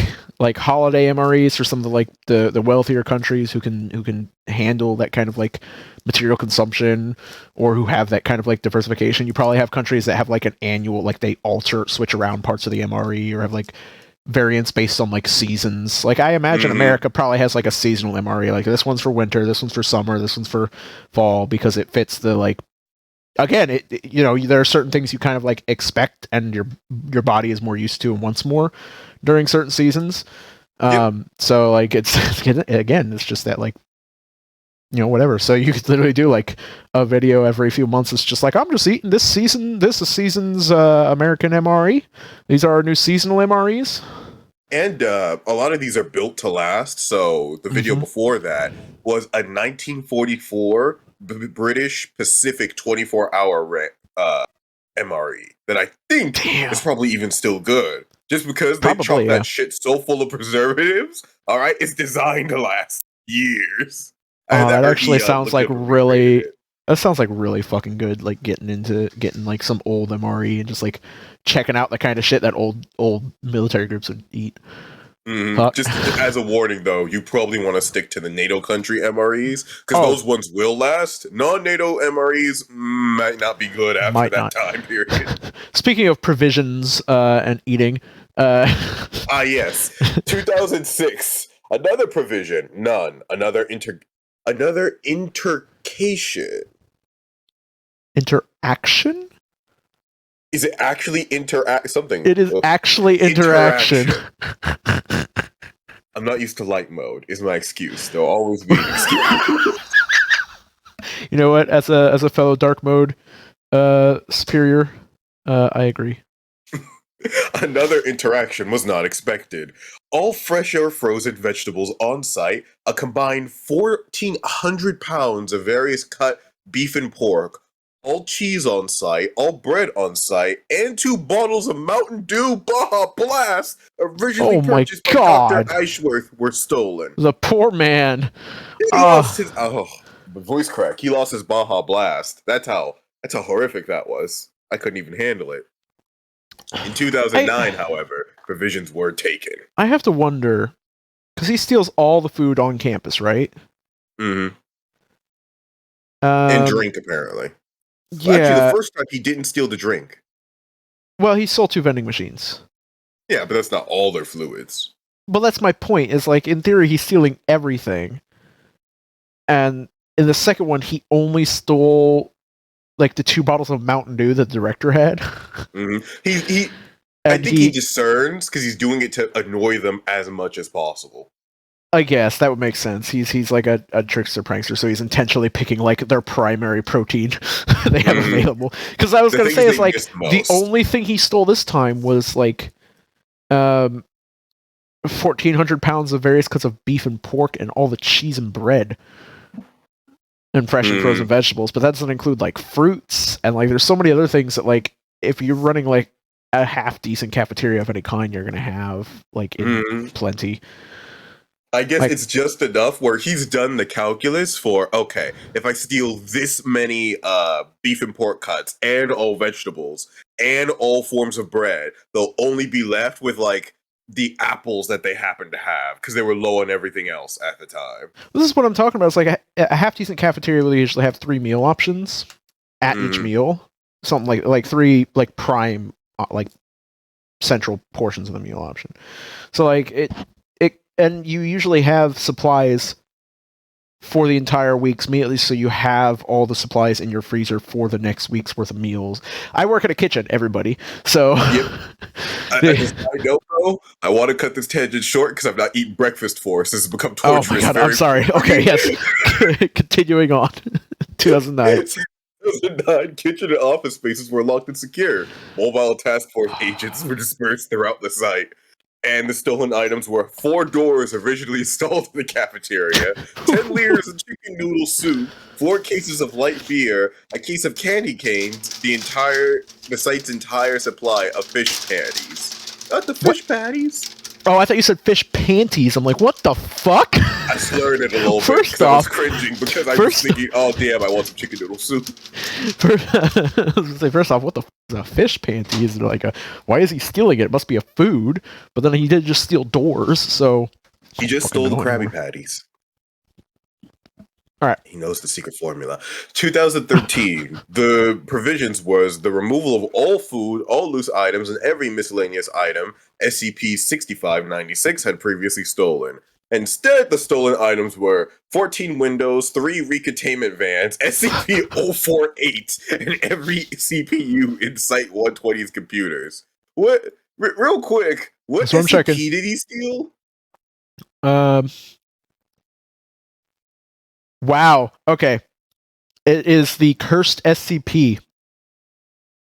holiday MREs for some of the wealthier countries who can handle that kind of like material consumption, or who have that kind of like diversification. You probably have countries that have like an annual, like they switch around parts of the MRE, or have like variants based on like seasons. Like I imagine America probably has like a seasonal MRE, like this one's for winter, this one's for summer, this one's for fall, because it fits the like, again, you know, there are certain things you kind of like expect and your body is more used to and wants more during certain seasons. Yep. So like it's again, it's just that like, you know, whatever. So you could literally do like a video every few months. It's just like, I'm just eating this season. This is season's American MRE. These are our new seasonal MREs. And a lot of these are built to last. So the video before that was a 1944 British Pacific 24-hour MRE that I think is probably even still good. Just because they chopped that shit so full of preservatives, all right, it's designed to last years. Oh, that actually sounds like really. That sounds like really fucking good. Like getting like some old MRE and just like checking out the kind of shit that old military groups would eat. Just as a warning, though, you probably want to stick to the NATO country MREs, because those ones will last. Non-NATO MREs might not be good after that time period. Speaking of provisions and eating, yes, 2006, another provision, another intercation. Interaction? Is it actually something? It is actually interaction. I'm not used to light mode, is my excuse. There'll always be an excuse. You know what? As a fellow dark mode superior, I agree. Another interaction was not expected. All fresh or frozen vegetables on site, a combined 1,400 pounds of various cut beef and pork, all cheese on site, all bread on site, and 2 bottles of Mountain Dew Baja Blast, originally purchased by Dr. Eichworth, were stolen. The poor man. He lost his voice crack. He lost his Baja Blast. That's how horrific that was. I couldn't even handle it. In 2009, however, provisions were taken. I have to wonder, because he steals all the food on campus, right? Mm-hmm. And drink, apparently. Yeah. Actually, the first time he didn't steal the drink. Well, he stole 2 vending machines. Yeah, but that's not all their fluids. Well, that's my point, is like, in theory, he's stealing everything. And in the second one, he only stole like the 2 bottles of Mountain Dew that the director had. Mm-hmm. I think he discerns because he's doing it to annoy them as much as possible. I guess that would make sense. He's like a trickster prankster, so he's intentionally picking like their primary protein they have available. Because I was going to say, is like the only thing he stole this time was like 1,400 pounds of various cuts of beef and pork and all the cheese and bread and fresh and frozen vegetables. But that doesn't include like fruits and like there's so many other things that like if you're running like a half decent cafeteria of any kind, you're going to have like in plenty. I guess it's just enough where he's done the calculus for, okay, if I steal this many beef and pork cuts and all vegetables and all forms of bread, they'll only be left with like the apples that they happen to have because they were low on everything else at the time. This is what I'm talking about. It's like a half decent cafeteria will usually have 3 meal options at each meal. Something like 3 like prime like central portions of the meal option. So like it and you usually have supplies for the entire week's meal, so you have all the supplies in your freezer for the next week's worth of meals. I work at a kitchen, everybody, so... Yep. I know, though, I want to cut this tangent short because I've not eaten breakfast for, so this has become torturous. Oh my god, I'm sorry. Okay, yes. Continuing on. 2009. 2009, kitchen and office spaces were locked and secure. Mobile task force agents were dispersed throughout the site. And the stolen items were 4 doors originally installed in the cafeteria, 10 liters of chicken noodle soup, 4 cases of light beer, a case of candy canes, the site's entire supply of fish patties. Not the fish patties. Oh, I thought you said fish panties. I'm like, what the fuck? I slurred it a little bit First because I was off- cringing because I was first- thinking, oh damn, I want some chicken noodle soup. I was gonna say, first off, what the f is a fish panties? And like, why is he stealing it? It must be a food. But then he did just steal doors, so He just stole the Krabby Patties. All right. He knows the secret formula. 2013, the provisions was the removal of all food, all loose items, and every miscellaneous item SCP-6596 had previously stolen. Instead, the stolen items were 14 windows, 3 recontainment vans, SCP-048, and every CPU in Site-120's computers. What? Real quick, what So I'm SCP checking. did he steal? Wow. Okay. It is the cursed SCP.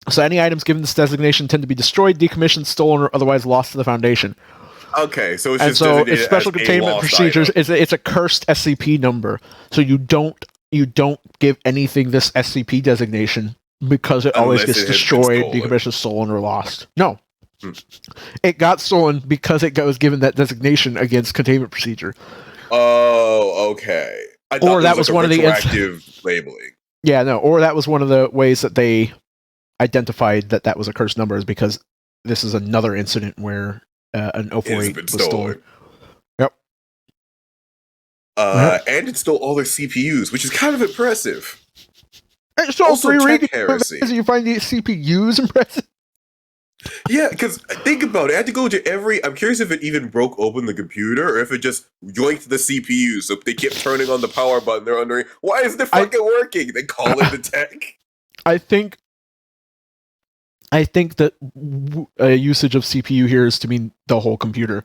So any items given this designation tend to be destroyed, decommissioned, stolen, or otherwise lost to the Foundation. Okay, so it's And just so designated its special as a containment lost procedures item. it's a cursed SCP number. So you don't give anything this SCP designation because it always Unless gets it has been destroyed, stolen. decommissioned, stolen, or lost. No. Hmm. It got stolen because it was given that designation against containment procedure. Oh, okay. I thought Or that was like one of the retroactive labeling. Yeah, no, or that was one of the ways that they identified that was a cursed number, is because this is another incident where an It's 048 been was stolen. stolen. Yep. And it stole all their CPUs, which is kind of impressive. It stole Also, 3 tech heresy. You find the CPUs impressive? Yeah, because think about it. I had to go to every. I'm curious if it even broke open the computer or if it just yoinked the CPU. So if they kept turning on the power button, they're wondering, why isn't it fucking working? They call in the tech. I think that usage of CPU here is to mean the whole computer.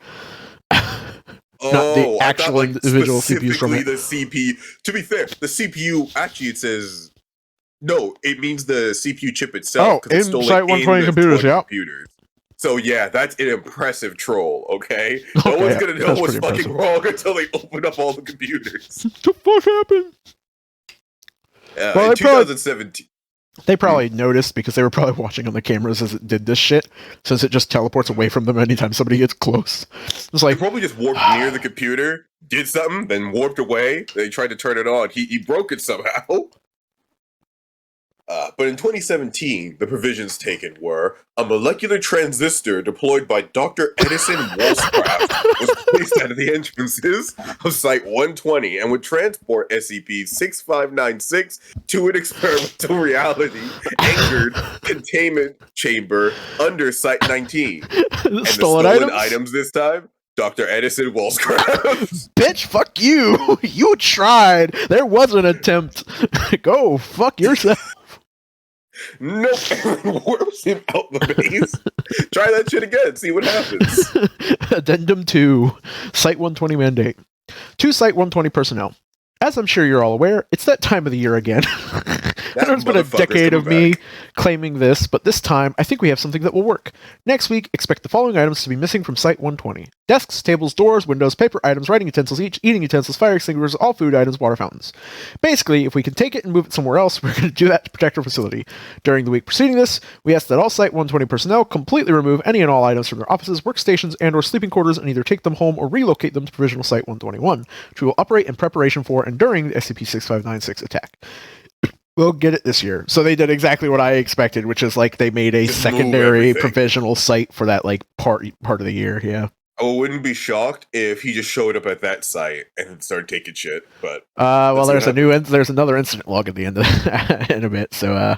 Not the actual individual CPUs from it. The CPU. To be fair, the CPU actually it says no. It means the CPU chip itself Oh, in Site-120 computers, yeah. Computers. So yeah, that's an impressive troll. Okay, Okay, no one's gonna know that's what's pretty fucking wrong until they open up all the computers. What the fuck happened? Well, in 2017. They probably noticed because they were probably watching on the cameras as it did this shit, since it just teleports away from them anytime somebody gets close. It's like, He probably just warped near the computer, did something, then warped away. They tried to turn it on. He broke it somehow. But in 2017, the provisions taken were a molecular transistor deployed by Dr. Edison Wollscraft was placed at the entrances of Site-120 and would transport SCP-6596 to an experimental reality anchored containment chamber under Site-19. And the stolen items this time? Dr. Edison Wollscraft. Bitch, fuck you! You tried! There was an attempt! Go fuck yourself! Nope, warps him out the base. Try that shit again, see what happens. Addendum 2, Site-120 mandate. To Site-120 personnel. As I'm sure you're all aware, it's that time of the year again. There's been a decade of me claiming this, but this time, I think we have something that will work. Next week, expect the following items to be missing from Site-120. Desks, tables, doors, windows, paper items, writing utensils, eating utensils, fire extinguishers, all food items, water fountains. Basically, if we can take it and move it somewhere else, we're going to do that to protect our facility. During the week preceding this, we ask that all Site-120 personnel completely remove any and all items from their offices, workstations, and or sleeping quarters and either take them home or relocate them to Provisional Site-121, which we will operate in preparation for and during the SCP-6596 attack. We'll get it this year. So they did exactly what I expected, which is like they made a just secondary provisional site for that like part of the year. Yeah. I wouldn't be shocked if he just showed up at that site and started taking shit. But well, there's there's another incident log at the end of in a bit. So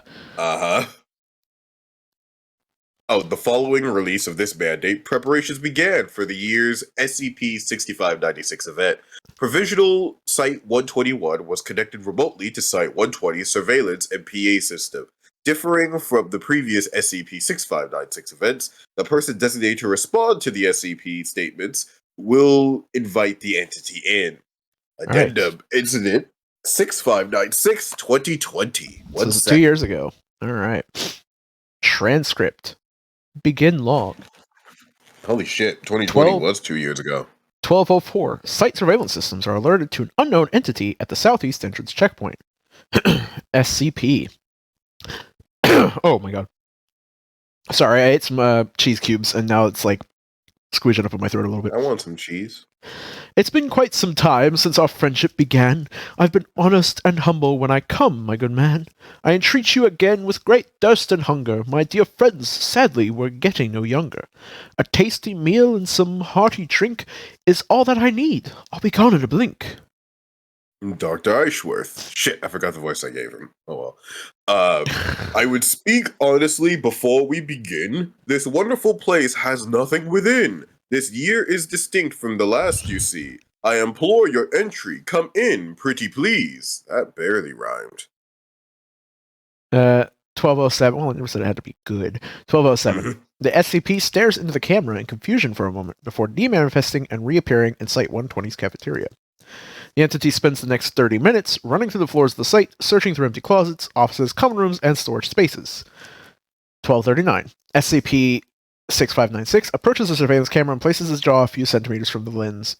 Oh, the following release of this mandate, preparations began for the year's SCP-6596 event. Provisional Site-121 was connected remotely to Site-120's surveillance and PA system. Differing from the previous SCP-6596 events, the person designated to respond to the SCP statements will invite the entity in. Addendum Incident 6596-2020. So this is 2 years ago. All right. Transcript. Begin log. Holy shit, 2020 was 2 years ago. 1204. Site surveillance systems are alerted to an unknown entity at the southeast entrance checkpoint. SCP. Oh my god. Sorry, I ate some cheese cubes and now it's like squeeze it up in my throat a little bit. I want some cheese. It's been quite some time since our friendship began. I've been honest and humble when I come, my good man. I entreat you again with great thirst and hunger. My dear friends, sadly, we're getting no younger. A tasty meal and some hearty drink is all that I need. I'll be gone in a blink. Dr. Eichworth. Shit, I forgot the voice I gave him. Oh well. I would speak honestly before we begin. This wonderful place has nothing within. This year is distinct from the last, you see. I implore your entry. Come in, pretty please. That barely rhymed. 1207. Well, I never said it had to be good. 1207. The SCP stares into the camera in confusion for a moment before demanifesting and reappearing in Site 120's cafeteria. The entity spends the next 30 minutes running through the floors of the site, searching through empty closets, offices, common rooms, and storage spaces. 1239. SCP-6596 approaches the surveillance camera and places his jaw a few centimeters from the lens.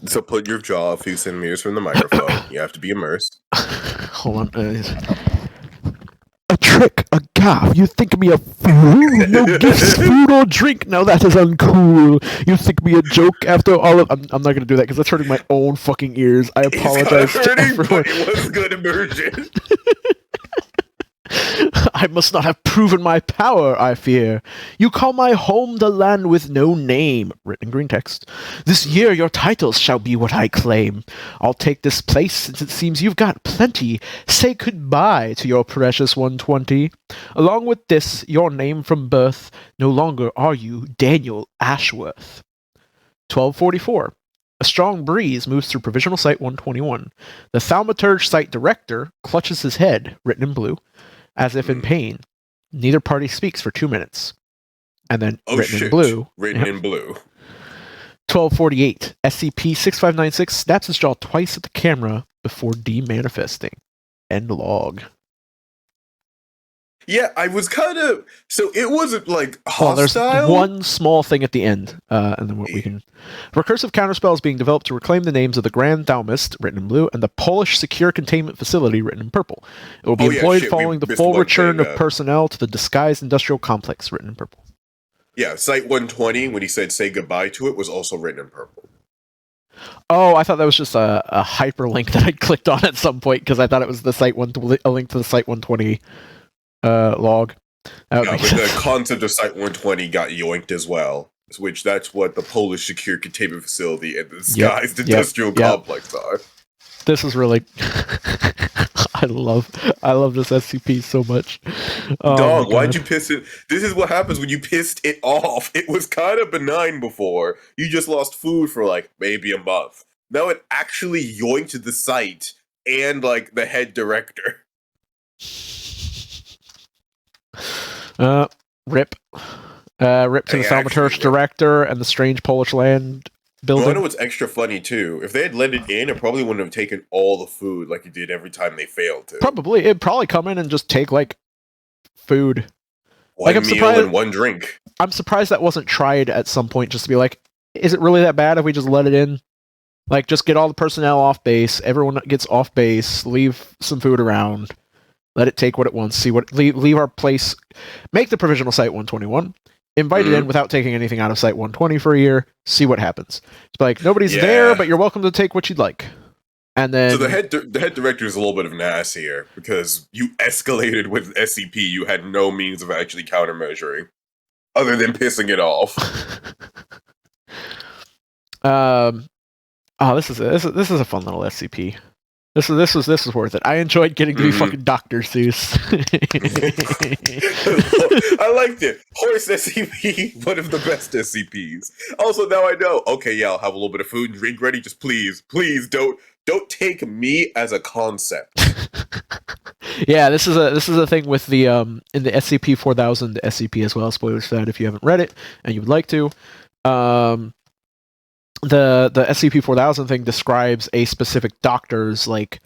So put your jaw a few centimeters from the microphone. You have to be immersed. Hold on. A trick, a gaff. You think me a fool? No gifts, food, or drink. Now that is uncool. You think me a joke after all of... I'm not going to do that because that's hurting my own fucking ears. I apologize to everyone. But it was good immersion. I must not have proven my power, I fear. You call my home the land with no name, written in green text. This year your titles shall be what I claim. I'll take this place since it seems you've got plenty. Say goodbye to your precious 120. Along with this, your name from birth, no longer are you Daniel Ashworth. 1244. A strong breeze moves through Provisional Site 121. The Thaumaturge Site Director clutches his head, written in blue, as if in pain. Neither party speaks for 2 minutes. And then in blue. Written in blue. 1248. SCP-6596 snaps his jaw twice at the camera before demanifesting. End log. Yeah, I was kind of... So it wasn't, like, hostile? There's one small thing at the end, and then we can... Recursive counterspell is being developed to reclaim the names of the Grand Thaumist, written in blue, and the Polish Secure Containment Facility, written in purple. It will be employed following the full return of personnel to the Disguised Industrial Complex, written in purple. Yeah, Site 120, when he said say goodbye to it, was also written in purple. Oh, I thought that was just a hyperlink that I clicked on at some point, because I thought it was the a link to the Site 120... log. Yeah, but the concept of Site 120 got yoinked as well, which that's what the Polish Secure Containment Facility and the Disguised Industrial Complex are. This is really... I love this SCP so much. Dog, why'd you piss it? This is what happens when you pissed it off. It was kind of benign before. You just lost food for like maybe a month. Now it actually yoinked the site and like the head director. Rip to the Thaumaturge Director and the strange Polish land building. Well, I know what's extra funny too. If they had let it in, it probably wouldn't have taken all the food like it did every time they failed to. It'd probably come in and just take like food. One meal and one drink. I'm surprised that wasn't tried at some point, just to be like, is it really that bad if we just let it in? Like, just get all the personnel off base, everyone gets off base, leave some food around. Let it take what it wants. Leave our place. Make the provisional Site 121. Invite it in without taking anything out of Site 120 for a year. See what happens. It's like nobody's there, but you're welcome to take what you'd like. And then so the head director is a little bit of an ass here because you escalated with SCP. You had no means of actually countermeasuring, other than pissing it off. This is a fun little SCP. This was worth it. I enjoyed getting to be fucking Dr. Seuss. I liked it. Horse SCP, one of the best SCPs. Also, now I know. Okay, yeah, I'll have a little bit of food and drink ready. Just please don't take me as a concept. Yeah, this is a thing with the in the SCP-4000 SCP as well. Spoilers for that if you haven't read it and you would like to. The SCP-4000 thing describes a specific doctor's like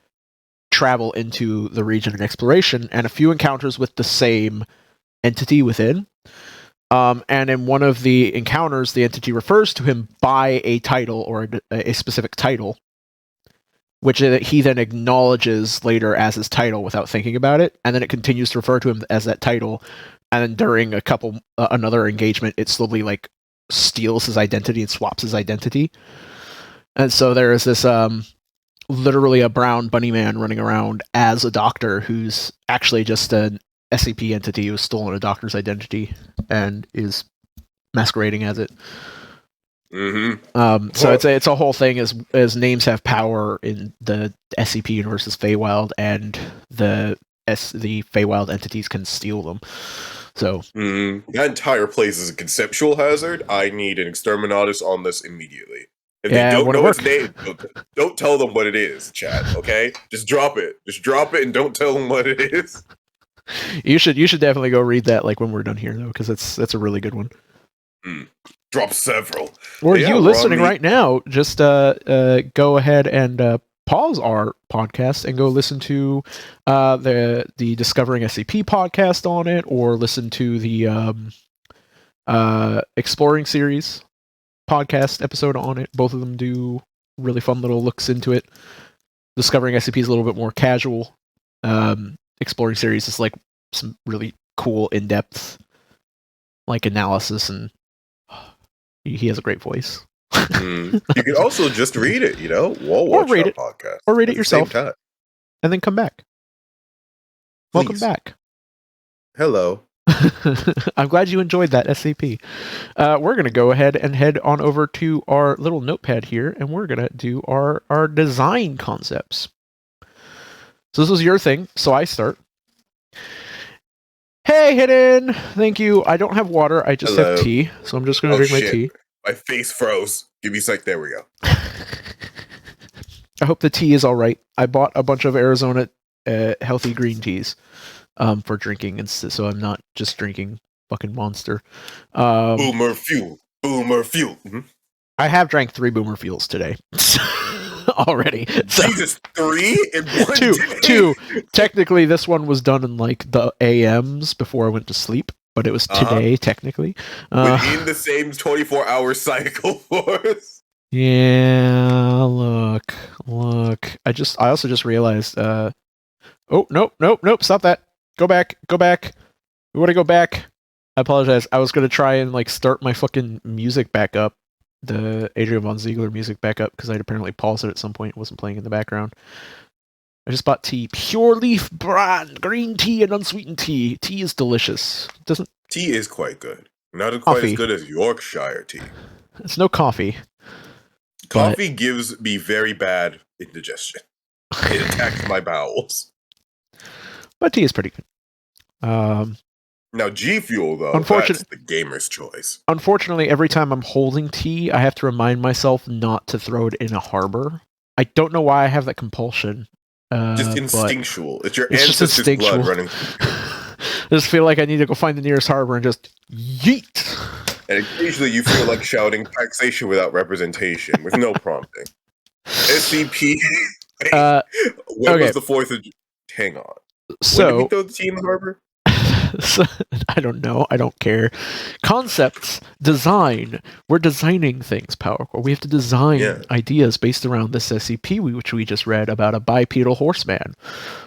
travel into the region and exploration, and a few encounters with the same entity within. And in one of the encounters, the entity refers to him by a title or a specific title, which he then acknowledges later as his title without thinking about it, and then it continues to refer to him as that title. And then during another engagement, it slowly like steals his identity and swaps his identity. And so there is this literally a brown bunny man running around as a doctor who's actually just an SCP entity who's stolen a doctor's identity and is masquerading as it. So it's a whole thing as names have power in the SCP universe as Feywild, and the Feywild entities can steal them. So that entire place is a conceptual hazard. I need an exterminatus on this immediately. If they don't know its name, don't tell them what it is, chat. Okay, just drop it. Just drop it and don't tell them what it is. You should definitely go read that like when we're done here though, because that's a really good one. Drop several. Or you listening right now, just go ahead and pause our podcast and go listen to the Discovering SCP podcast on it, or listen to the Exploring series podcast episode on it. Both of them do really fun little looks into it. Discovering SCP is a little bit more casual. Exploring series is like some really cool in-depth like analysis, and he has a great voice. You can also just read it, while watching our podcast. Or read it yourself. And then come back. Please. Welcome back. Hello. I'm glad you enjoyed that SCP. We're going to go ahead and head on over to our little notepad here, and we're going to do our design concepts. So this was your thing, so I start. Hey, Hidden! Thank you. I don't have water, I just have tea, so I'm just going to drink my tea. My face froze. Give me a sec. There we go. I hope the tea is all right. I bought a bunch of Arizona healthy green teas for drinking, and so I'm not just drinking fucking Monster. Boomer fuel. Boomer fuel. Mm-hmm. I have drank 3 Boomer Fuels today already. So. Jesus, 3 in one day? 2. Technically, this one was done in like the AMs before I went to sleep, but it was today technically. Within the same 24-hour cycle for us. Yeah, look. I also just realized. Oh, nope. Stop that. Go back. We want to go back. I apologize. I was gonna try and like start my fucking music back up, the Adrian Von Ziegler music back up, because I'd apparently paused it at some point. It wasn't playing in the background. I just bought tea, pure leaf brand, green tea and unsweetened tea. Tea is delicious. Tea is quite good. Not quite as good as Yorkshire tea. It's no coffee. Coffee gives me very bad indigestion. It attacks my bowels. But tea is pretty good. Now G Fuel though, that's the gamer's choice. Unfortunately, every time I'm holding tea, I have to remind myself not to throw it in a harbor. I don't know why I have that compulsion. Just instinctual. It's your ancestors' blood running. I just feel like I need to go find the nearest harbor and just yeet. And occasionally you feel like shouting taxation without representation, with no prompting. SCP. When was the 4th of... Hang on. So, when did we throw the tea in the harbor? I don't know. I don't care. Concepts, design. We're designing things, Powercore. We have to design ideas based around this SCP, which we just read about a bipedal horseman.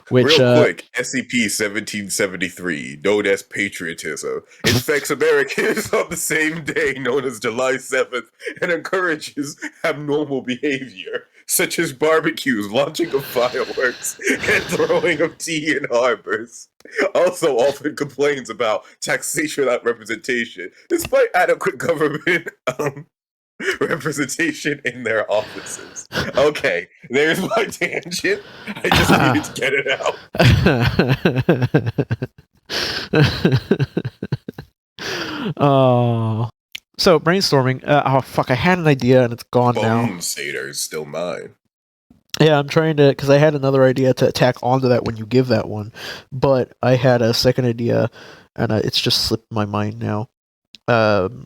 Which, real quick, SCP-1773, known as patriotism, infects Americans on the same day, known as July 7th, and encourages abnormal behavior, such as barbecues, launching of fireworks, and throwing of tea in harbors. Also often complains about taxation without representation, despite adequate government representation in their offices. Okay, there's my tangent. I just needed to get it out. Oh. So, brainstorming. Oh, fuck, I had an idea and it's gone now. Bone Satyr is still mine. Yeah, I'm trying to, because I had another idea to tack onto that when you give that one, but I had a second idea, and it's just slipped my mind now. I'll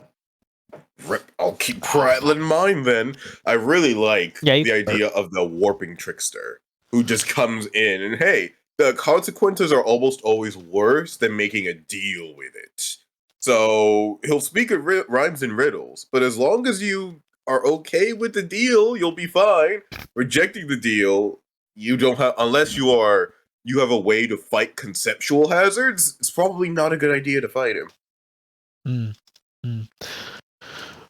keep prattling mine then. I really like the idea of the warping trickster, who just comes in and, hey, the consequences are almost always worse than making a deal with it. So he'll speak in rhymes and riddles, but as long as you are okay with the deal, you'll be fine. Rejecting the deal, you don't have, unless you have a way to fight conceptual hazards, it's probably not a good idea to fight him.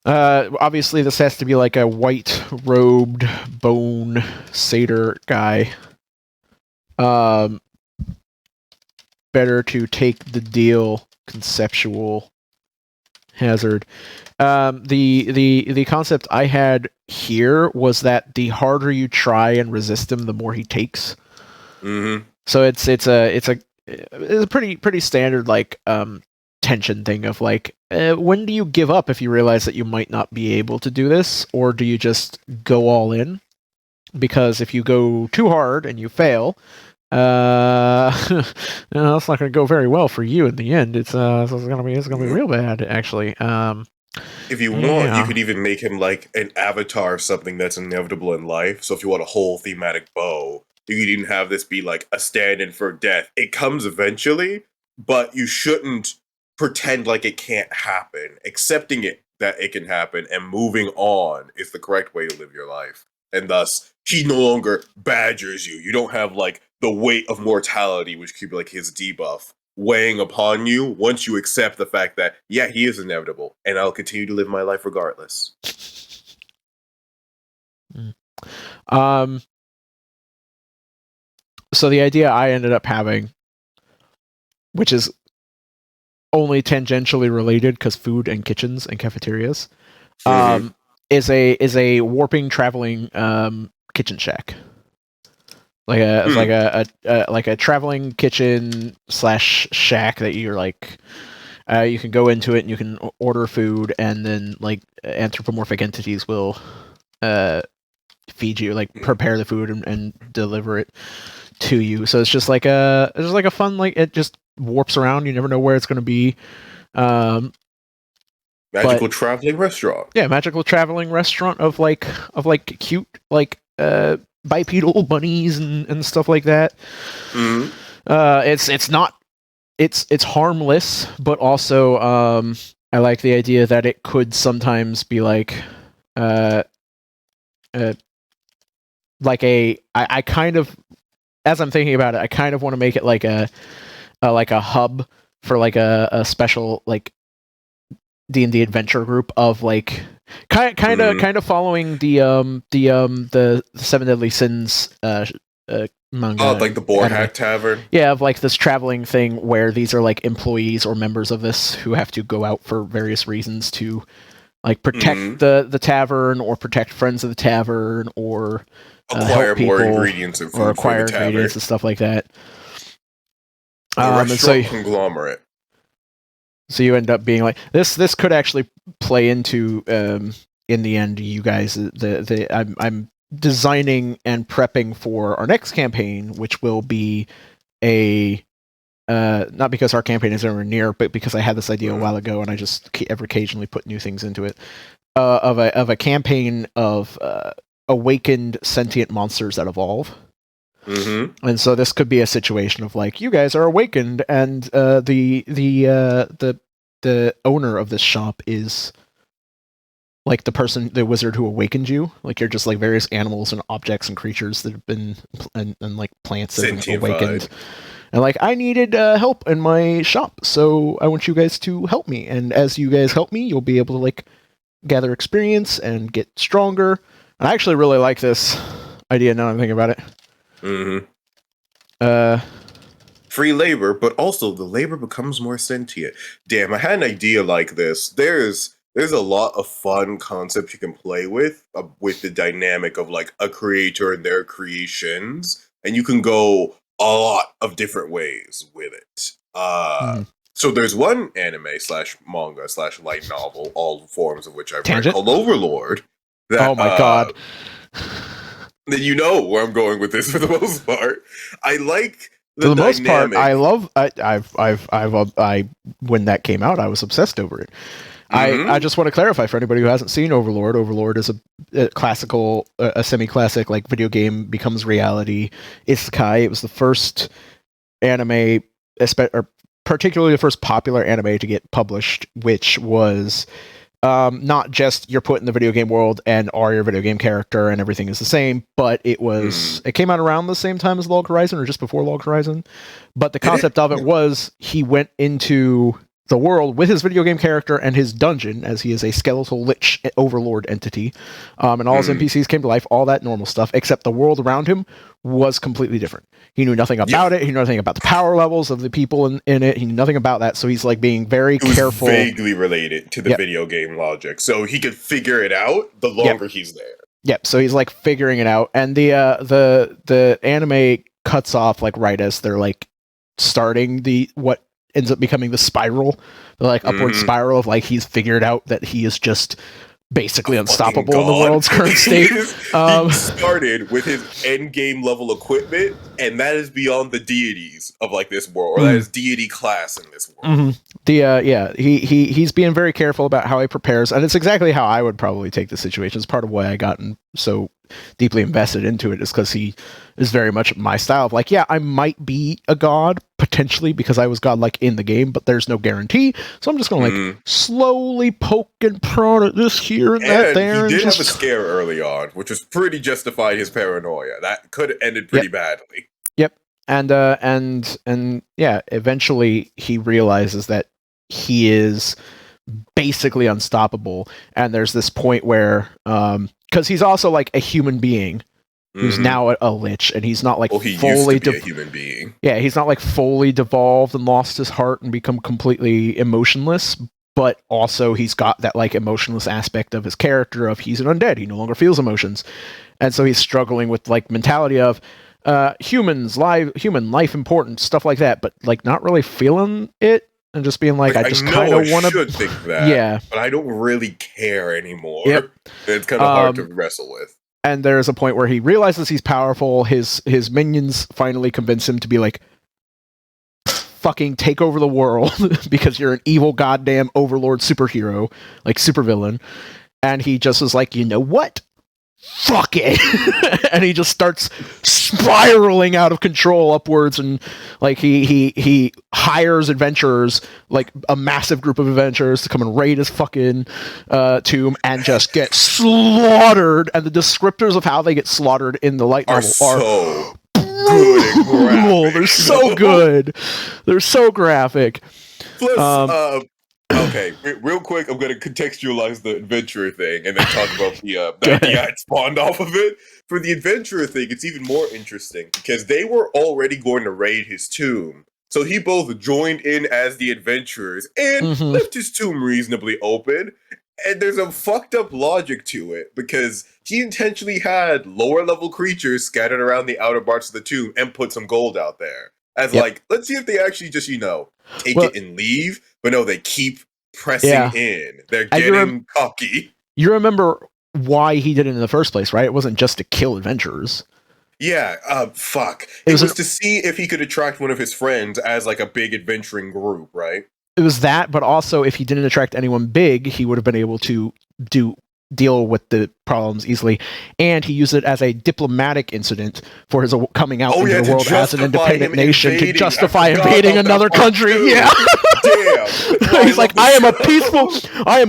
Obviously, this has to be like a white-robed bone satyr guy. Better to take the deal. Conceptual hazard. The concept I had here was that the harder you try and resist him, the more he takes. Mm-hmm. So it's a pretty standard like tension thing of like when do you give up if you realize that you might not be able to do this, or do you just go all in? Because if you go too hard and you fail, it's not going to go very well for you in the end. It's going to be real bad actually. If you want, you Yeah. could even make him like an avatar of something that's inevitable in life. So if you want a whole thematic bow, you could even have this be like a stand-in for death. It comes eventually, but you shouldn't pretend like it can't happen. Accepting it that it can happen and moving on is the correct way to live your life. And thus, he no longer badgers you. You don't have like the weight of mortality, which could be like his debuff, weighing upon you once you accept the fact that, yeah, he is inevitable, and I'll continue to live my life regardless. So the idea I ended up having, which is only tangentially related because food and kitchens and cafeterias, is a warping traveling kitchen shack. Like a traveling kitchen / shack that you're like you can go into it and you can order food, and then like anthropomorphic entities will feed you, like prepare the food and deliver it to you. So it's just like a fun, like it just warps around. You never know where it's going to be. Magical traveling restaurant. Yeah, magical traveling restaurant of like cute like bipedal bunnies and stuff like that. Mm-hmm. It's harmless, but also I like the idea that it could sometimes be like I kind of, as I'm thinking about it, I kind of want to make it like a hub for like a special like D&D adventure group of like kind of following the Seven Deadly Sins manga. Oh, like the Boar Hat Tavern. Yeah, of like this traveling thing where these are like employees or members of this who have to go out for various reasons to like protect the tavern or protect friends of the tavern or acquire more ingredients and food or acquire for the tavern. ingredients and stuff like that. A restaurant conglomerate. So you end up being like this could actually play into in the end, you guys, I'm designing and prepping for our next campaign, which will be a not because our campaign is anywhere near, but because I had this idea a while ago and I just occasionally put new things into it, of a campaign of awakened sentient monsters that evolve. Mm-hmm. And so this could be a situation of like, you guys are awakened, and the owner of this shop is like the wizard who awakened you. Like you're just like various animals and objects and creatures that have been and like plants that have been awakened. And like, I needed help in my shop, so I want you guys to help me. And as you guys help me, you'll be able to like gather experience and get stronger. And I actually really like this idea now I'm thinking about it. Mm-hmm. Free labor, but also the labor becomes more sentient. Damn, I had an idea like this. There's a lot of fun concepts you can play with the dynamic of like a creator and their creations, and you can go a lot of different ways with it. So there's one anime / manga / light novel, all forms of which I've read, called Overlord. That, oh my god. Then you know where I'm going with this for the most part. I like for the most part. I love. I when that came out, I was obsessed over it. Mm-hmm. I just want to clarify for anybody who hasn't seen Overlord. Overlord is a classical, a semi-classic like video game becomes reality isekai. It was the first anime, or particularly the first popular anime to get published, which was not just you're put in the video game world and are your video game character and everything is the same, but it was it came out around the same time as Log Horizon or just before Log Horizon. But the concept of it was he went into the world with his video game character and his dungeon, as he is a skeletal lich overlord entity, and all his NPCs came to life, all that normal stuff, except the world around him was completely different. He knew nothing about it. He knew nothing about the power levels of the people in it. He knew nothing about that, so he's like being very careful. Vaguely related to the video game logic, so he could figure it out the longer he's there. Yep. So he's like figuring it out, and the anime cuts off like right as they're like starting what ends up becoming the spiral, the like upward spiral of like he's figured out that he is just basically unstoppable in the world's current state. He started with his end game level equipment, and that is beyond the deities of like this world, or that is deity class in this world. He's being very careful about how he prepares, and it's exactly how I would probably take the situation. It's part of why I gotten so deeply invested into it, is because he is very much my style of like, yeah, I might be a god potentially because I was godlike in the game, but there's no guarantee, so I'm just gonna like slowly poke and prod at this here and that there. He did have a scare early on, which was pretty justified his paranoia. That could have ended pretty badly. Yep. And yeah, eventually he realizes that he is basically unstoppable, and there's this point where because he's also like a human being who's now a lich, and he's not like fully used to be a human being. Yeah, he's not like fully devolved and lost his heart and become completely emotionless, but also he's got that like emotionless aspect of his character of he's an undead, he no longer feels emotions. And so he's struggling with like mentality of human life important, stuff like that, but like not really feeling it and just being like, I just kind of want to think that, but I don't really care anymore. Yep. It's kind of hard to wrestle with. And there's a point where he realizes he's powerful. His minions finally convince him to be like, fucking take over the world because you're an evil goddamn overlord superhero, like supervillain. And he just is like, you know what? Fuck it. And he just starts spiraling out of control upwards, and like he hires adventurers, like a massive group of adventurers, to come and raid his fucking tomb and just get slaughtered. And the descriptors of how they get slaughtered in the light novel are brutal. They're so good. They're so graphic. Plus, okay, real quick, I'm going to contextualize the adventurer thing and then talk about the idea it spawned off of it. For the adventurer thing, it's even more interesting because they were already going to raid his tomb. So he both joined in as the adventurers and left his tomb reasonably open. And there's a fucked up logic to it because he intentionally had lower level creatures scattered around the outer parts of the tomb and put some gold out there. As like, let's see if they actually just, take it and leave. But no, they keep pressing in. They're getting cocky. You remember why he did it in the first place, right? It wasn't just to kill adventurers. Yeah, fuck. It was to see if he could attract one of his friends as like a big adventuring group, right? It was that, but also if he didn't attract anyone big, he would have been able to deal with the problems easily, and he used it as a diplomatic incident for his coming out into the world as an independent nation to justify invading another country. Yeah. Damn. He's like, I am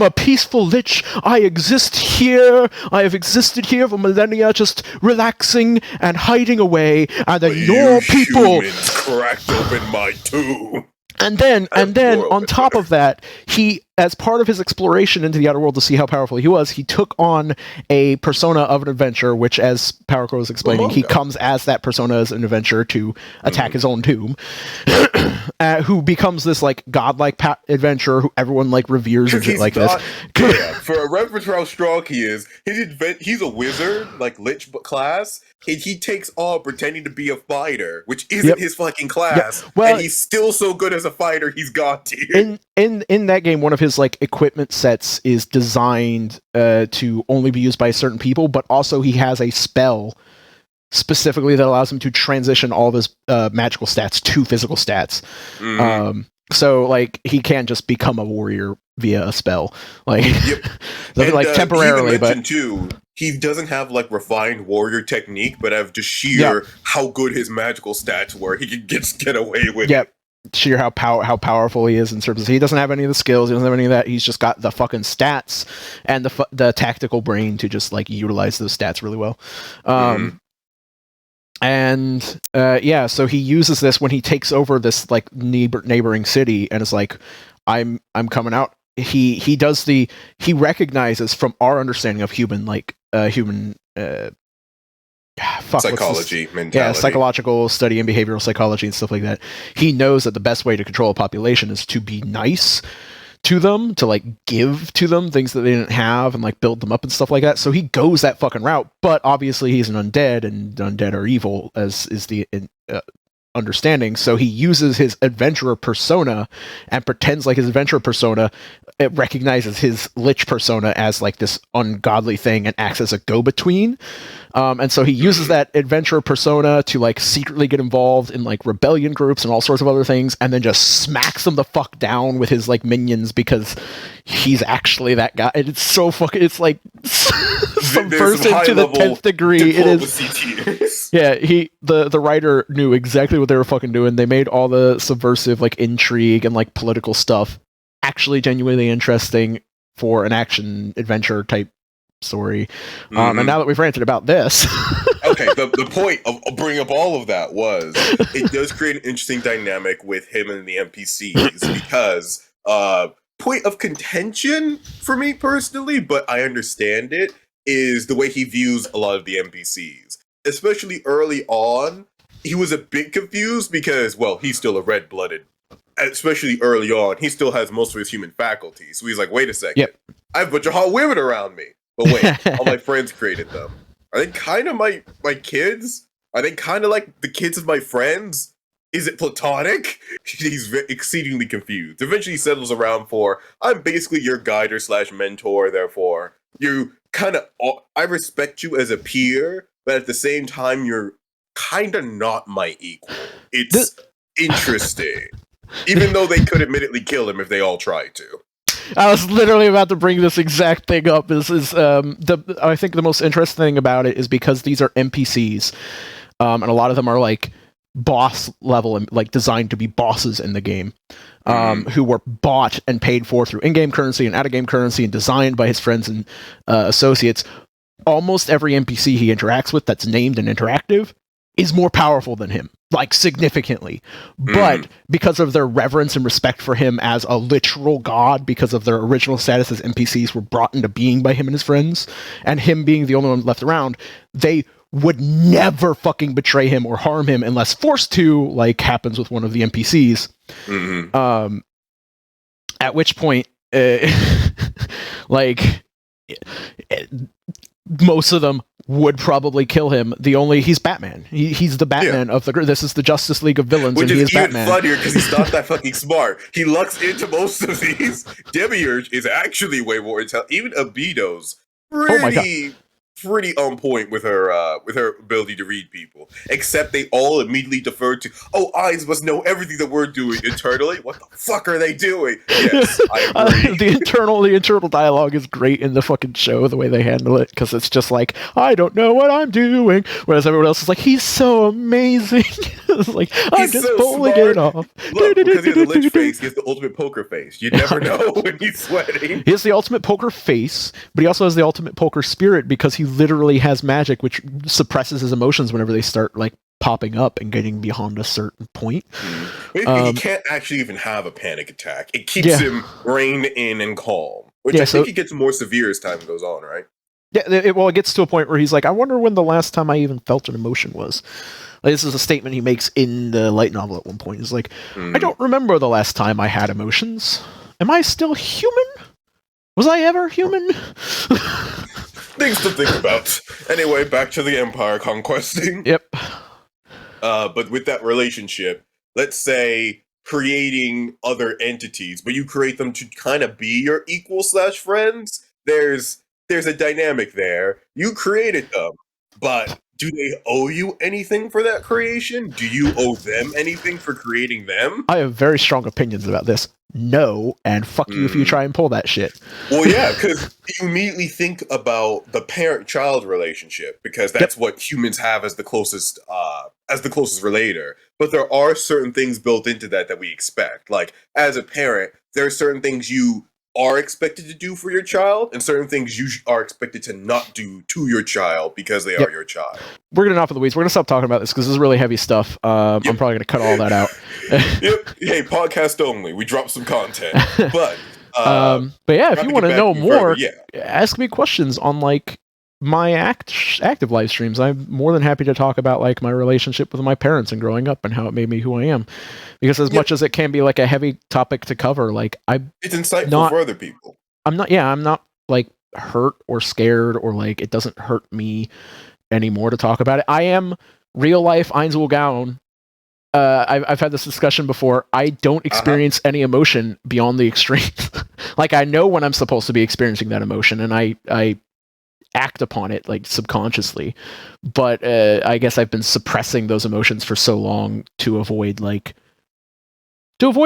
a peaceful lich. I exist here. I have existed here for millennia, just relaxing and hiding away, and then your people cracked open my tomb. And then on top of that, he, as part of his exploration into the outer world to see how powerful he was, he took on a persona of an adventurer, which, as Powercore was explaining, he comes as that persona as an adventurer to attack his own tomb, who becomes this like godlike adventurer who everyone like reveres and shit like this. For a reference for how strong he is, he's a wizard, like lich class. He takes on pretending to be a fighter, which isn't his fucking class. Well, and he's still so good as a fighter, he's got to. In that game, one of his like equipment sets is designed to only be used by certain people, but also he has a spell specifically that allows him to transition all of his magical stats to physical stats. So like he can't just become a warrior via a spell, like like temporarily. But too, he doesn't have like refined warrior technique, but have just sheer how good his magical stats were. He could get away with. Yep. Sheer how powerful he is in terms of he doesn't have any of the skills, he doesn't have any of that. He's just got the fucking stats and the tactical brain to just like utilize those stats really well. And so he uses this when he takes over this like neighboring city, and is like, I'm coming out. He recognizes from our understanding of human Psychology, mentality. psychological study and behavioral psychology and stuff like that. He knows that the best way to control a population is to be nice to them, to like give to them things that they didn't have and like build them up and stuff like that. So he goes that fucking route, but obviously he's an undead, and undead are evil, as is the understanding. So he uses his adventurer persona and pretends like his adventurer persona, it recognizes his lich persona as like this ungodly thing and acts as a go-between. And so he uses that adventurer persona to like secretly get involved in like rebellion groups and all sorts of other things, and then just smacks them the fuck down with his like minions because he's actually that guy. And it's so fucking, it's like subversive to the 10th degree. It is. Yeah, the writer knew exactly what they were fucking doing. They made all the subversive like intrigue and like political stuff actually genuinely interesting for an action adventure type story. And now that we've ranted about this, okay, the point of bringing up all of that was it does create an interesting dynamic with him and the NPCs because point of contention for me personally, but I understand it, is the way he views a lot of the NPCs. Especially early on, he was a bit confused because, well, he's still a red-blooded. Especially early on, he still has most of his human faculties. So he's like, wait a second. Yep. I have a bunch of hot women around me. But wait, all my friends created them. Are they kind of my kids? Are they kind of like the kids of my friends? Is it platonic? He's exceedingly confused. Eventually he settles around for, I'm basically your guide or / mentor, therefore. You kind of, I respect you as a peer, but at the same time, you're kind of not my equal. It's interesting. Even though they could admittedly kill him if they all tried to. I was literally about to bring this exact thing up. I think the most interesting thing about it is because these are NPCs, and a lot of them are like boss level and like designed to be bosses in the game, who were bought and paid for through in-game currency and out-of-game currency and designed by his friends and associates. Almost every NPC he interacts with that's named and interactive is more powerful than him, like significantly. But because of their reverence and respect for him as a literal god, because of their original status as NPCs were brought into being by him and his friends, and him being the only one left around, they would never fucking betray him or harm him unless forced to, like happens with one of the NPCs. At which point, most of them would probably kill him. He's Batman. He's the Batman of the group. This is the Justice League of villains, which and he is is even Batman. funnier because he's not that fucking smart. He lucks into most of these. Demiurge is actually way more intelligent. Even Abido's pretty on point with her ability to read people. Except they all immediately defer to, eyes must know everything that we're doing internally. What the fuck are they doing? Yes, I agree. The internal dialogue is great in the fucking show, the way they handle it, because it's just like, I don't know what I'm doing, whereas everyone else is like, he's so amazing. It's like, I'm just so pulling it off. Look, because he has a lich face, he has the ultimate poker face. You never know when he's sweating. He has the ultimate poker face, but he also has the ultimate poker spirit because he literally has magic which suppresses his emotions whenever they start like popping up and getting beyond a certain point. He can't actually even have a panic attack. It keeps him reined in and calm, which I think he gets more severe as time goes on, right? Yeah, it gets to a point where he's like, I wonder when the last time I even felt an emotion was. Like, this is a statement he makes in the light novel at one point. He's like, I don't remember the last time I had emotions. Am I still human? Was I ever human? Things to think about. Anyway, back to the Empire conquesting. Yep. But with that relationship, let's say creating other entities, but you create them to kind of be your equal / friends. There's a dynamic there. You created them, but do they owe you anything for that creation? Do you owe them anything for creating them? I have very strong opinions about this. No, and fuck you if you try and pull that shit. Well, yeah, because you immediately think about the parent-child relationship, because that's what humans have as the closest relator. But there are certain things built into that we expect. Like, as a parent, there are certain things you are expected to do for your child, and certain things you are expected to not do to your child because they are your child. We're getting off of the weeds. We're going to stop talking about this because this is really heavy stuff. I'm probably going to cut all that out. Yep. Hey, podcast only. We dropped some content. But yeah, if you want to know more, further, ask me questions on like my active live streams. I'm more than happy to talk about like my relationship with my parents and growing up and how it made me who I am. Because as much as it can be like a heavy topic to cover, like it's insightful for other people. I'm not like hurt or scared or like it doesn't hurt me anymore to talk about it. I am real life Einzelgaun. I've had this discussion before. I don't experience any emotion beyond the extreme. Like I know when I'm supposed to be experiencing that emotion, and I act upon it like subconsciously. But I guess I've been suppressing those emotions for so long to avoid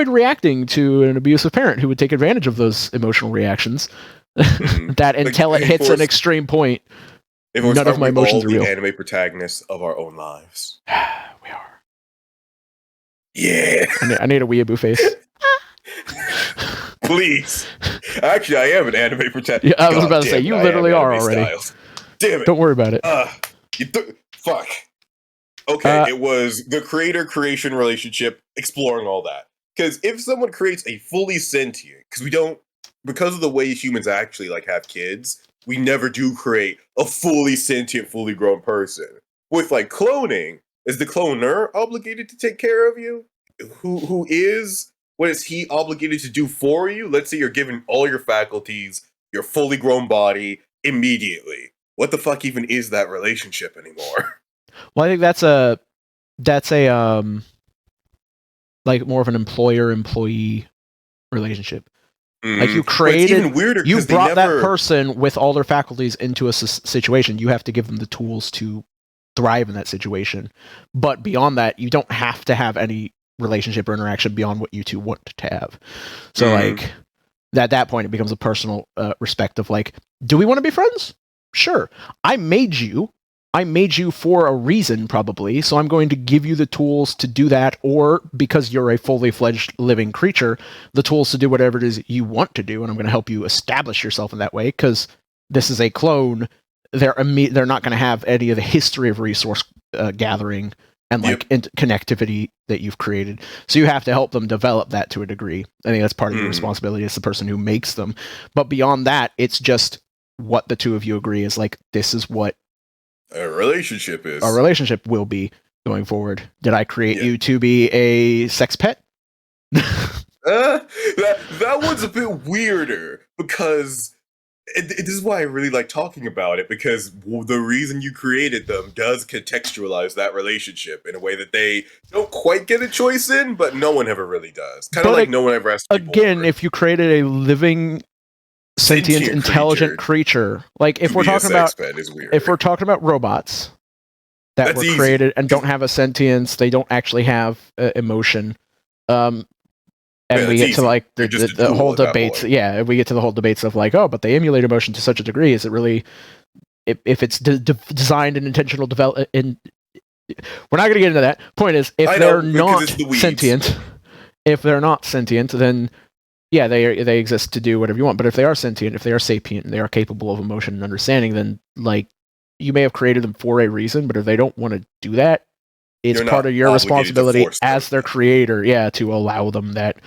reacting to an abusive parent who would take advantage of those emotional reactions. That until it hits an extreme point, none of my emotions are real. Anime protagonists of our own lives. We are. Yeah. I need a weeaboo face. Please. Actually, I am an anime protagonist. Yeah, I was about to say, you literally are already. Styles. Damn it. Don't worry about it. Fuck. Okay, it was the creator-creation relationship, exploring all that. Because if someone creates a fully sentient, because of the way humans actually like have kids, we never do create a fully sentient, fully grown person. With like cloning, is the cloner obligated to take care of you? Who is? What is he obligated to do for you? Let's say you're given all your faculties, your fully grown body immediately. What the fuck even is that relationship anymore? Well, I think that's a like more of an employer-employee relationship. Like you created, even weirder, you brought that person with all their faculties into a situation. You have to give them the tools to thrive in that situation. But beyond that, you don't have to have any relationship or interaction beyond what you two want to have. So like at that point, it becomes a personal respect of like, do we want to be friends? Sure. I made you for a reason, probably, so I'm going to give you the tools to do that, or because you're a fully fledged living creature, the tools to do whatever it is you want to do, and I'm going to help you establish yourself in that way, because this is a clone. They're not going to have any of the history of resource gathering and like connectivity that you've created. So you have to help them develop that to a degree. I think that's part of your responsibility as the person who makes them. But beyond that, it's just what the two of you agree is like, this is what a relationship is. Our relationship will be going forward. Did I create you to be a sex pet? That one's a bit weirder because this is why I really like talking about it, because the reason you created them does contextualize that relationship in a way that they don't quite get a choice in, but no one ever really does. Kind of like no one ever has to. Again, if you created a living sentient intelligent creature, like if we're talking about robots that were created and don't have a sentience, they don't actually have emotion, and we get to like the whole debates. Yeah, we get to the whole debates of like, oh, but they emulate emotion to such a degree. Is it really, if it's designed and intentional develop? We're not going to get into that. Point is, if they're not sentient, then yeah, they exist to do whatever you want. But if they are sentient, if they are sapient, and they are capable of emotion and understanding, then like you may have created them for a reason. But if they don't want to do that, it's part of your responsibility as their creator, to allow them that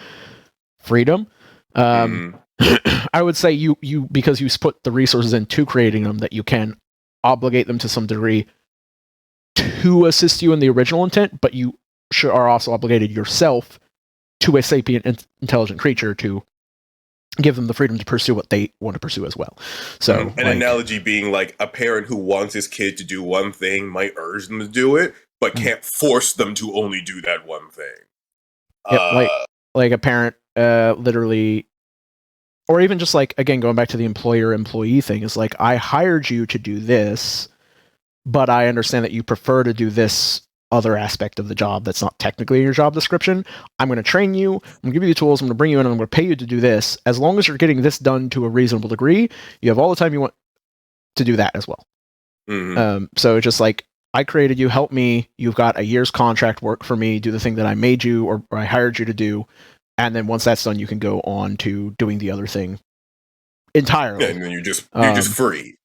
freedom. I would say you because you put the resources into creating them, that you can obligate them to some degree to assist you in the original intent, but you are also obligated yourself to a sapient intelligent creature to give them the freedom to pursue what they want to pursue as well. So an analogy being like a parent who wants his kid to do one thing might urge them to do it, but can't force them to only do that one thing. Like a parent literally, or even just like, again, going back to the employer-employee thing, is like, I hired you to do this, but I understand that you prefer to do this other aspect of the job that's not technically in your job description. I'm going to train you, I'm going to give you the tools, I'm going to bring you in, and I'm going to pay you to do this. As long as you're getting this done to a reasonable degree, you have all the time you want to do that as well. So it's just like, I created you, help me, you've got a year's contract, work for me, do the thing that I made you or I hired you to do, and then once that's done, you can go on to doing the other thing entirely. and then you're just free.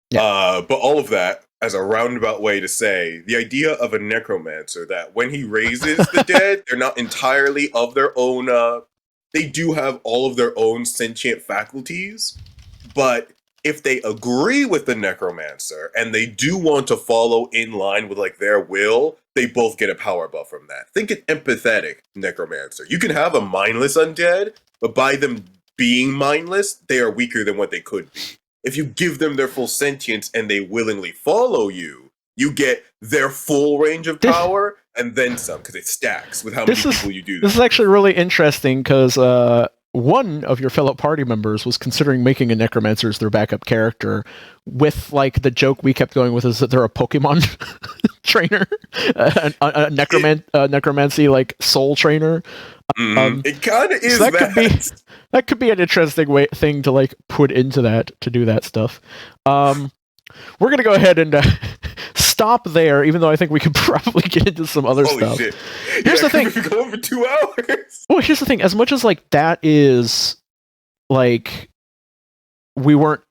Yeah. But all of that as a roundabout way to say the idea of a necromancer that when he raises the dead, they're not entirely of their own. They do have all of their own sentient faculties, but if they agree with the necromancer and they do want to follow in line with like their will, they both get a power buff from that. Think an empathetic necromancer. You can have a mindless undead, but by them being mindless, they are weaker than what they could be. If you give them their full sentience and they willingly follow you, you get their full range of power and then some, because it stacks with how many people you do that. This is actually really interesting because one of your fellow party members was considering making a necromancer as their backup character, with like the joke we kept going with is that they're a Pokemon trainer, a necromancy like soul trainer. It kind of is so that could be an interesting thing to like put into that, to do that stuff. We're gonna go ahead and stop there, even though I think we could probably get into some other stuff. Shit. Here's the thing. We're going for 2 hours. Well, here's the thing. As much as like that is like we weren't.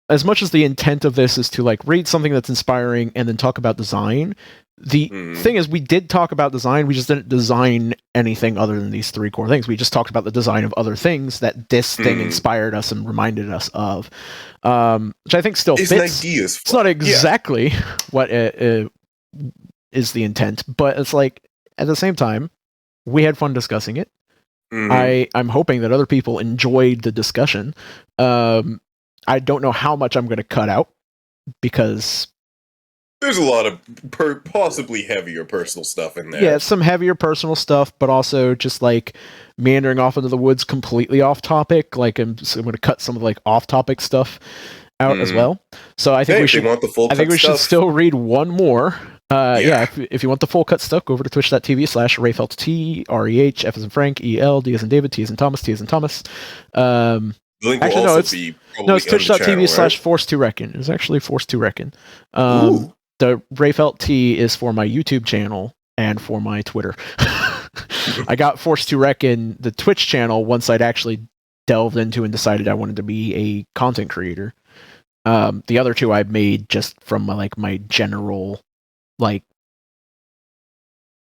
As much as the intent of this is to like read something that's inspiring and then talk about design, the thing is we did talk about design, we just didn't design anything other than these 3 core things. We just talked about the design of other things that this thing inspired us and reminded us of, which I think still fits. It's not exactly what is the intent, but it's like at the same time we had fun discussing it. I'm hoping that other people enjoyed the discussion. I don't know how much I'm going to cut out because there's a lot of possibly heavier personal stuff in there. Yeah, some heavier personal stuff, but also just like meandering off into the woods completely off topic. Like I'm going to cut some of like off topic stuff out as well. So I think we should. Want the full I think we should still read one more. If you want the full cut stuff, go over to twitch.tv/RayfeltT, REH, F as in Frank, EL, D as in David, T as in Thomas, T as in Thomas. The link will also be it's twitch.tv/force2reckon. It's actually force2reckon. The Rayfelt T is for my YouTube channel and for my Twitter. I got Force2Reckon, the Twitch channel, once I'd actually delved into and decided I wanted to be a content creator. The other 2 I made just from my general like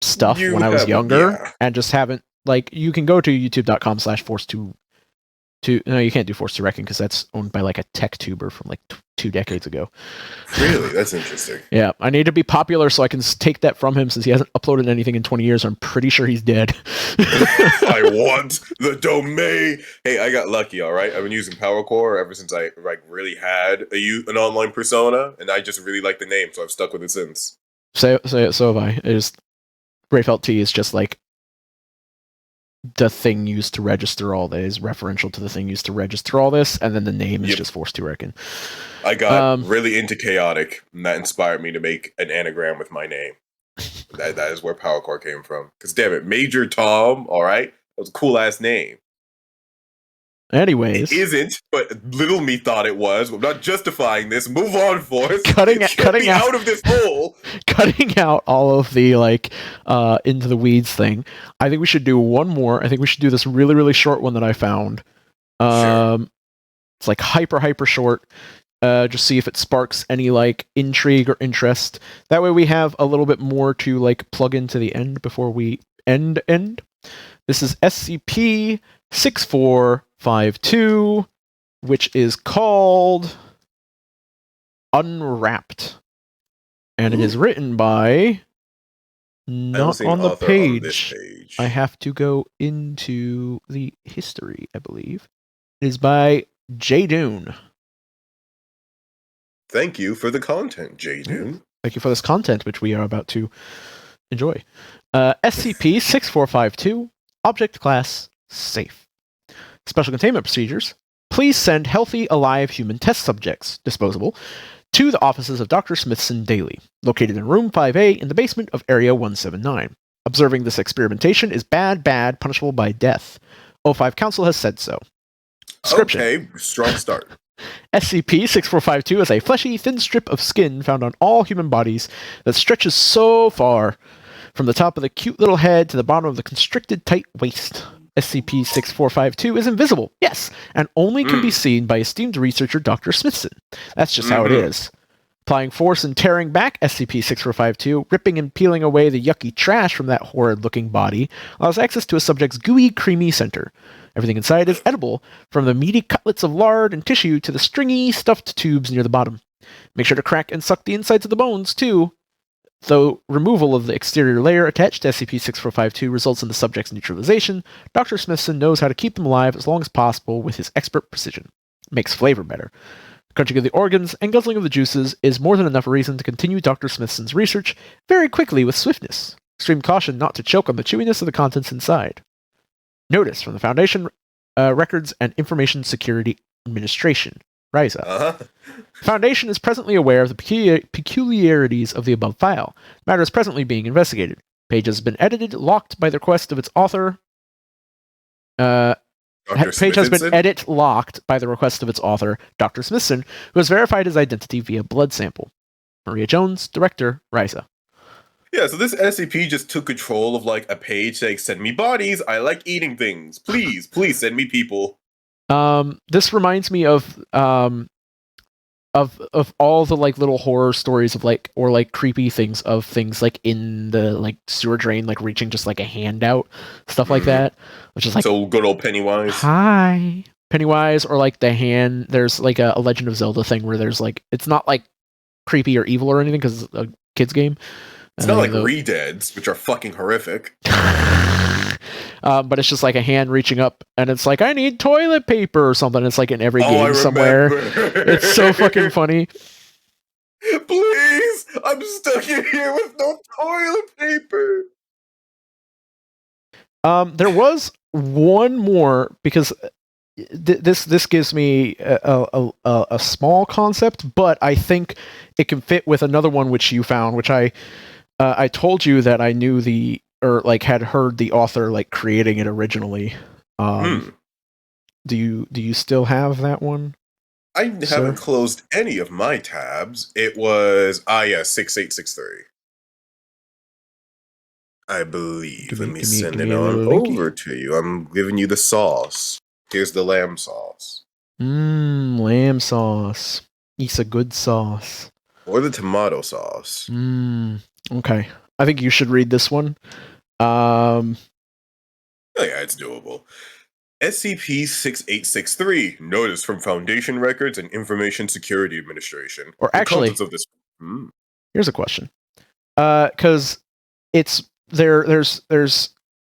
stuff when I was younger, and just haven't like. You can go to youtube.com/force2. No, you can't do Force2Reckon because that's owned by like a tech tuber from like 2 decades ago. Really? That's interesting. Yeah, I need to be popular so I can take that from him since he hasn't uploaded anything in 20 years. I'm pretty sure he's dead. I want the domain. Hey, I got lucky, all right? I've been using Powercore ever since I like really had an online persona, and I just really like the name, so I've stuck with it since. So have I. Rayfelt T is just like the thing used to register all this, referential to the thing used to register all this, and then the name is just Force2Reckon. I got really into chaotic, and that inspired me to make an anagram with my name. That is where Powercore came from. Because damn it, Major Tom, all right, that was a cool ass name. Anyways, it isn't, but little me thought it was. I'm not justifying this. Move on, Force. Cutting out of this hole. Cutting out all of the like into the weeds thing. I think we should do one more. I think we should do this really, really short one that I found. Sure. It's like hyper short. Just see if it sparks any like intrigue or interest. That way we have a little bit more to like plug into the end before we end. This is SCP-6452, which is called Unwrapped. And it is written by... Not on the page. I have to go into the history, I believe. It is by J. Dune. Thank you for the content, J. Dune. Thank you for this content, which we are about to enjoy. SCP-6452, Object Class Safe. Special Containment Procedures. Please send healthy, alive human test subjects, disposable, to the offices of Dr. Smithson daily, located in Room 5A in the basement of Area 179. Observing this experimentation is bad, punishable by death. O5 Council has said so. Description. Okay, strong start. SCP-6452 is a fleshy, thin strip of skin found on all human bodies that stretches so far from the top of the cute little head to the bottom of the constricted, tight waist. SCP-6452 is invisible, yes, and only can be seen by esteemed researcher Dr. Smithson. That's just how it is. Applying force and tearing back SCP-6452, ripping and peeling away the yucky trash from that horrid-looking body, allows access to a subject's gooey, creamy center. Everything inside is edible, from the meaty cutlets of lard and tissue to the stringy, stuffed tubes near the bottom. Make sure to crack and suck the insides of the bones, too. Though removal of the exterior layer attached to SCP-6452 results in the subject's neutralization, Dr. Smithson knows how to keep them alive as long as possible with his expert precision. Makes flavor better. Crunching of the organs and guzzling of the juices is more than enough reason to continue Dr. Smithson's research very quickly with swiftness. Extreme caution not to choke on the chewiness of the contents inside. Notice from the Foundation Records and Information Security Administration, RISA. Foundation is presently aware of the peculiarities of the above file. Matter is presently being investigated. Page has been edited, locked by the request of its author. Page has been locked by the request of its author, Dr. Smithson, who has verified his identity via blood sample. Maria Jones, Director, RISA. Yeah, so this SCP just took control of like a page saying, "Send me bodies. I like eating things. Please, please send me people." This reminds me of all the like little horror stories of like, or like creepy things of things like in the like sewer drain, like reaching just like a hand out, stuff like that, which is like, so good old Pennywise. Hi, Pennywise, or like the hand. There's like a Legend of Zelda thing where there's like, it's not like creepy or evil or anything because it's a kid's game. It's not like Redeads, which are fucking horrific. But it's just like a hand reaching up, and it's like, I need toilet paper or something. It's like in every game somewhere. It's so fucking funny. Please, I'm stuck in here with no toilet paper. There was one more, because this gives me a small concept, but I think it can fit with another one which you found, which I told you that I knew or like had heard the author like creating it originally. Do you still have that one? I haven't closed any of my tabs. It was 6863. I believe. Let me send it on over to you. I'm giving you the sauce. Here's the lamb sauce. Lamb sauce. It's a good sauce. Or the tomato sauce. Okay. I think you should read this one. Oh yeah, it's doable. SCP-6863, notice from Foundation Records and Information Security Administration. Or actually, of this. Here's a question. Because it's there's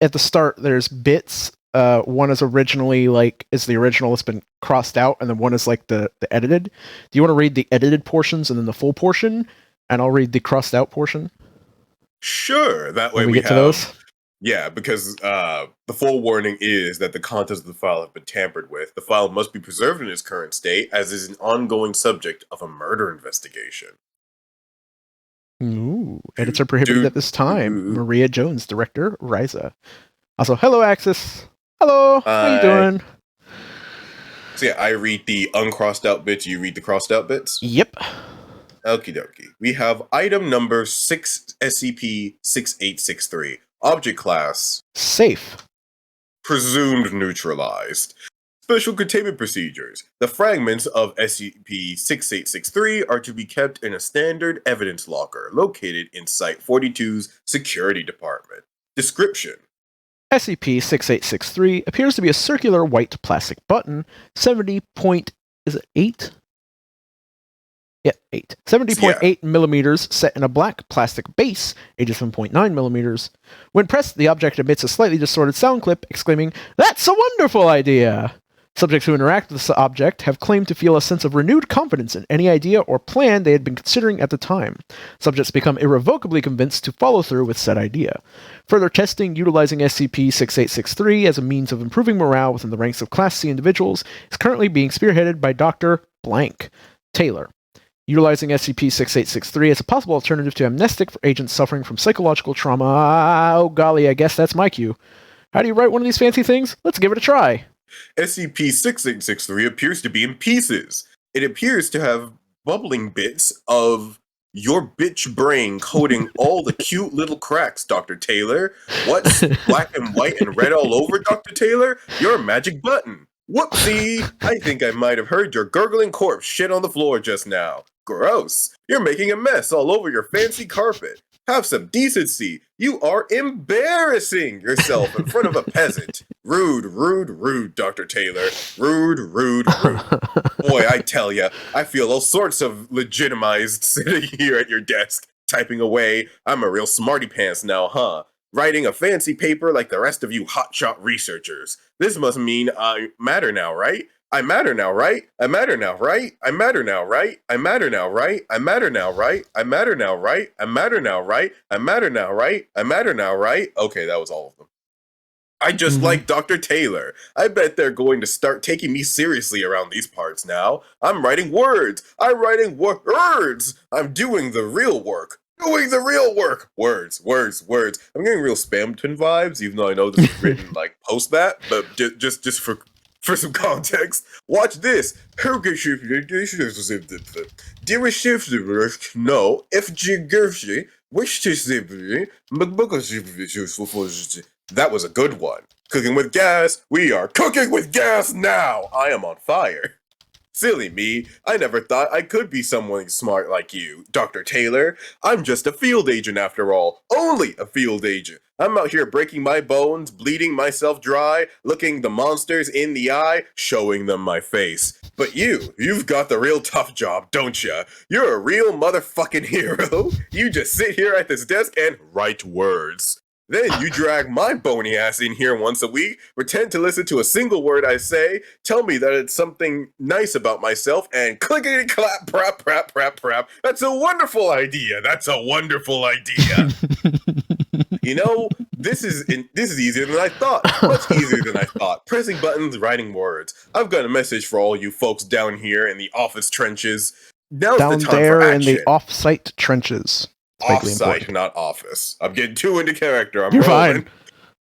at the start there's bits. One is originally is the original. It's been crossed out, and then one is like the edited. Do you want to read the edited portions and then the full portion, and I'll read the crossed out portion? Sure. That way we get to those. Yeah, because the full warning is that the contents of the file have been tampered with. The file must be preserved in its current state, as is an ongoing subject of a murder investigation. Ooh, edits are prohibited at this time. Maria Jones, Director, RISA. Also, hello, Axis. Hello, how you doing? So yeah, I read the uncrossed out bits, you read the crossed out bits? Yep. Okie dokie. We have item number 6 SCP-6863. Object class. Safe. Presumed neutralized. Special containment procedures. The fragments of SCP-6863 are to be kept in a standard evidence locker located in Site-42's Security Department. Description. SCP-6863 appears to be a circular white plastic button, 70.8? Yeah, 8. 70.8 millimeters set in a black plastic base, 87.9 millimeters. When pressed, the object emits a slightly distorted sound clip, exclaiming, "That's a wonderful idea!" Subjects who interact with this object have claimed to feel a sense of renewed confidence in any idea or plan they had been considering at the time. Subjects become irrevocably convinced to follow through with said idea. Further testing utilizing SCP-6863 as a means of improving morale within the ranks of Class C individuals is currently being spearheaded by Dr. Blank Taylor. Utilizing SCP-6863 as a possible alternative to amnestic for agents suffering from psychological trauma. Oh golly, I guess that's my cue. How do you write one of these fancy things? Let's give it a try. SCP-6863 appears to be in pieces. It appears to have bubbling bits of your bitch brain coding all the cute little cracks, Dr. Taylor. What's black and white and red all over, Dr. Taylor? You're a magic button. Whoopsie! I think I might have heard your gurgling corpse shit on the floor just now. Gross. You're making a mess all over your fancy carpet. Have some decency. You are embarrassing yourself in front of a peasant. Rude, rude, rude, Dr. Taylor. Rude, rude, rude. Boy, I tell ya, I feel all sorts of legitimized sitting here at your desk, typing away. I'm a real smarty pants now, huh? Writing a fancy paper like the rest of you hotshot researchers. This must mean I matter now, right? I matter now, right? I matter now, right? I matter now, right? I matter now, right? I matter now, right? I matter now, right? I matter now, right? I matter now, right? I matter now, right? Okay, that was all of them. I just like Dr. Taylor. I bet they're going to start taking me seriously around these parts now. I'm writing words. I'm writing words. I'm doing the real work. Doing the real work. Words, words, words. I'm getting real Spamton vibes, even though I know this is written like post that, but just for some context, watch this. No, if that was a good one. Cooking with gas. We are cooking with gas now. I am on fire. Silly me, I never thought I could be someone smart like you, Dr. Taylor. I'm just a field agent after all. Only a field agent. I'm out here breaking my bones, bleeding myself dry, looking the monsters in the eye, showing them my face. But you've got the real tough job, don't ya? You're a real motherfucking hero. You just sit here at this desk and write words. Then you drag my bony ass in here once a week, pretend to listen to a single word I say, tell me that it's something nice about myself, and clickety clap, prap, prap, prap, prap. That's a wonderful idea. That's a wonderful idea. You know, this is easier than I thought. Much easier than I thought. Pressing buttons, writing words. I've got a message for all you folks down here in the office trenches. Now's Down the time there for action. in the off-site trenches. Off-site, not office. I'm getting too into character. I'm You're rolling.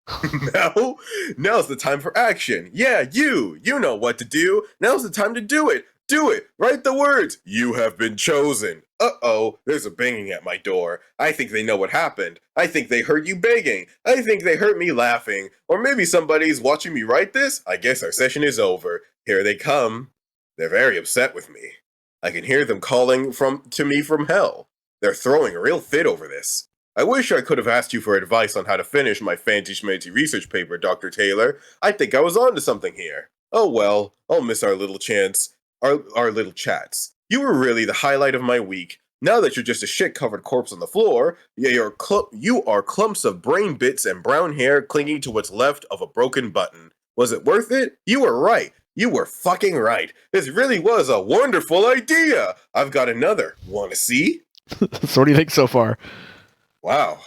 fine. Now's the time for action. Yeah, you know what to do. Now's the time to do it. Do it. Write the words. You have been chosen. Uh-oh, there's a banging at my door. I think they know what happened. I think they heard you begging. I think they heard me laughing. Or maybe somebody's watching me write this. I guess our session is over. Here they come. They're very upset with me. I can hear them calling to me from hell. They're throwing a real fit over this. I wish I could have asked you for advice on how to finish my fancy-schmancy research paper, Dr. Taylor. I think I was onto something here. Oh well, I'll miss our little chance. Our little chats. You were really the highlight of my week. Now that you're just a shit-covered corpse on the floor, you are clumps of brain bits and brown hair clinging to what's left of a broken button. Was it worth it? You were right. You were fucking right. This really was a wonderful idea. I've got another. Want to see? So what do you think so far? Wow.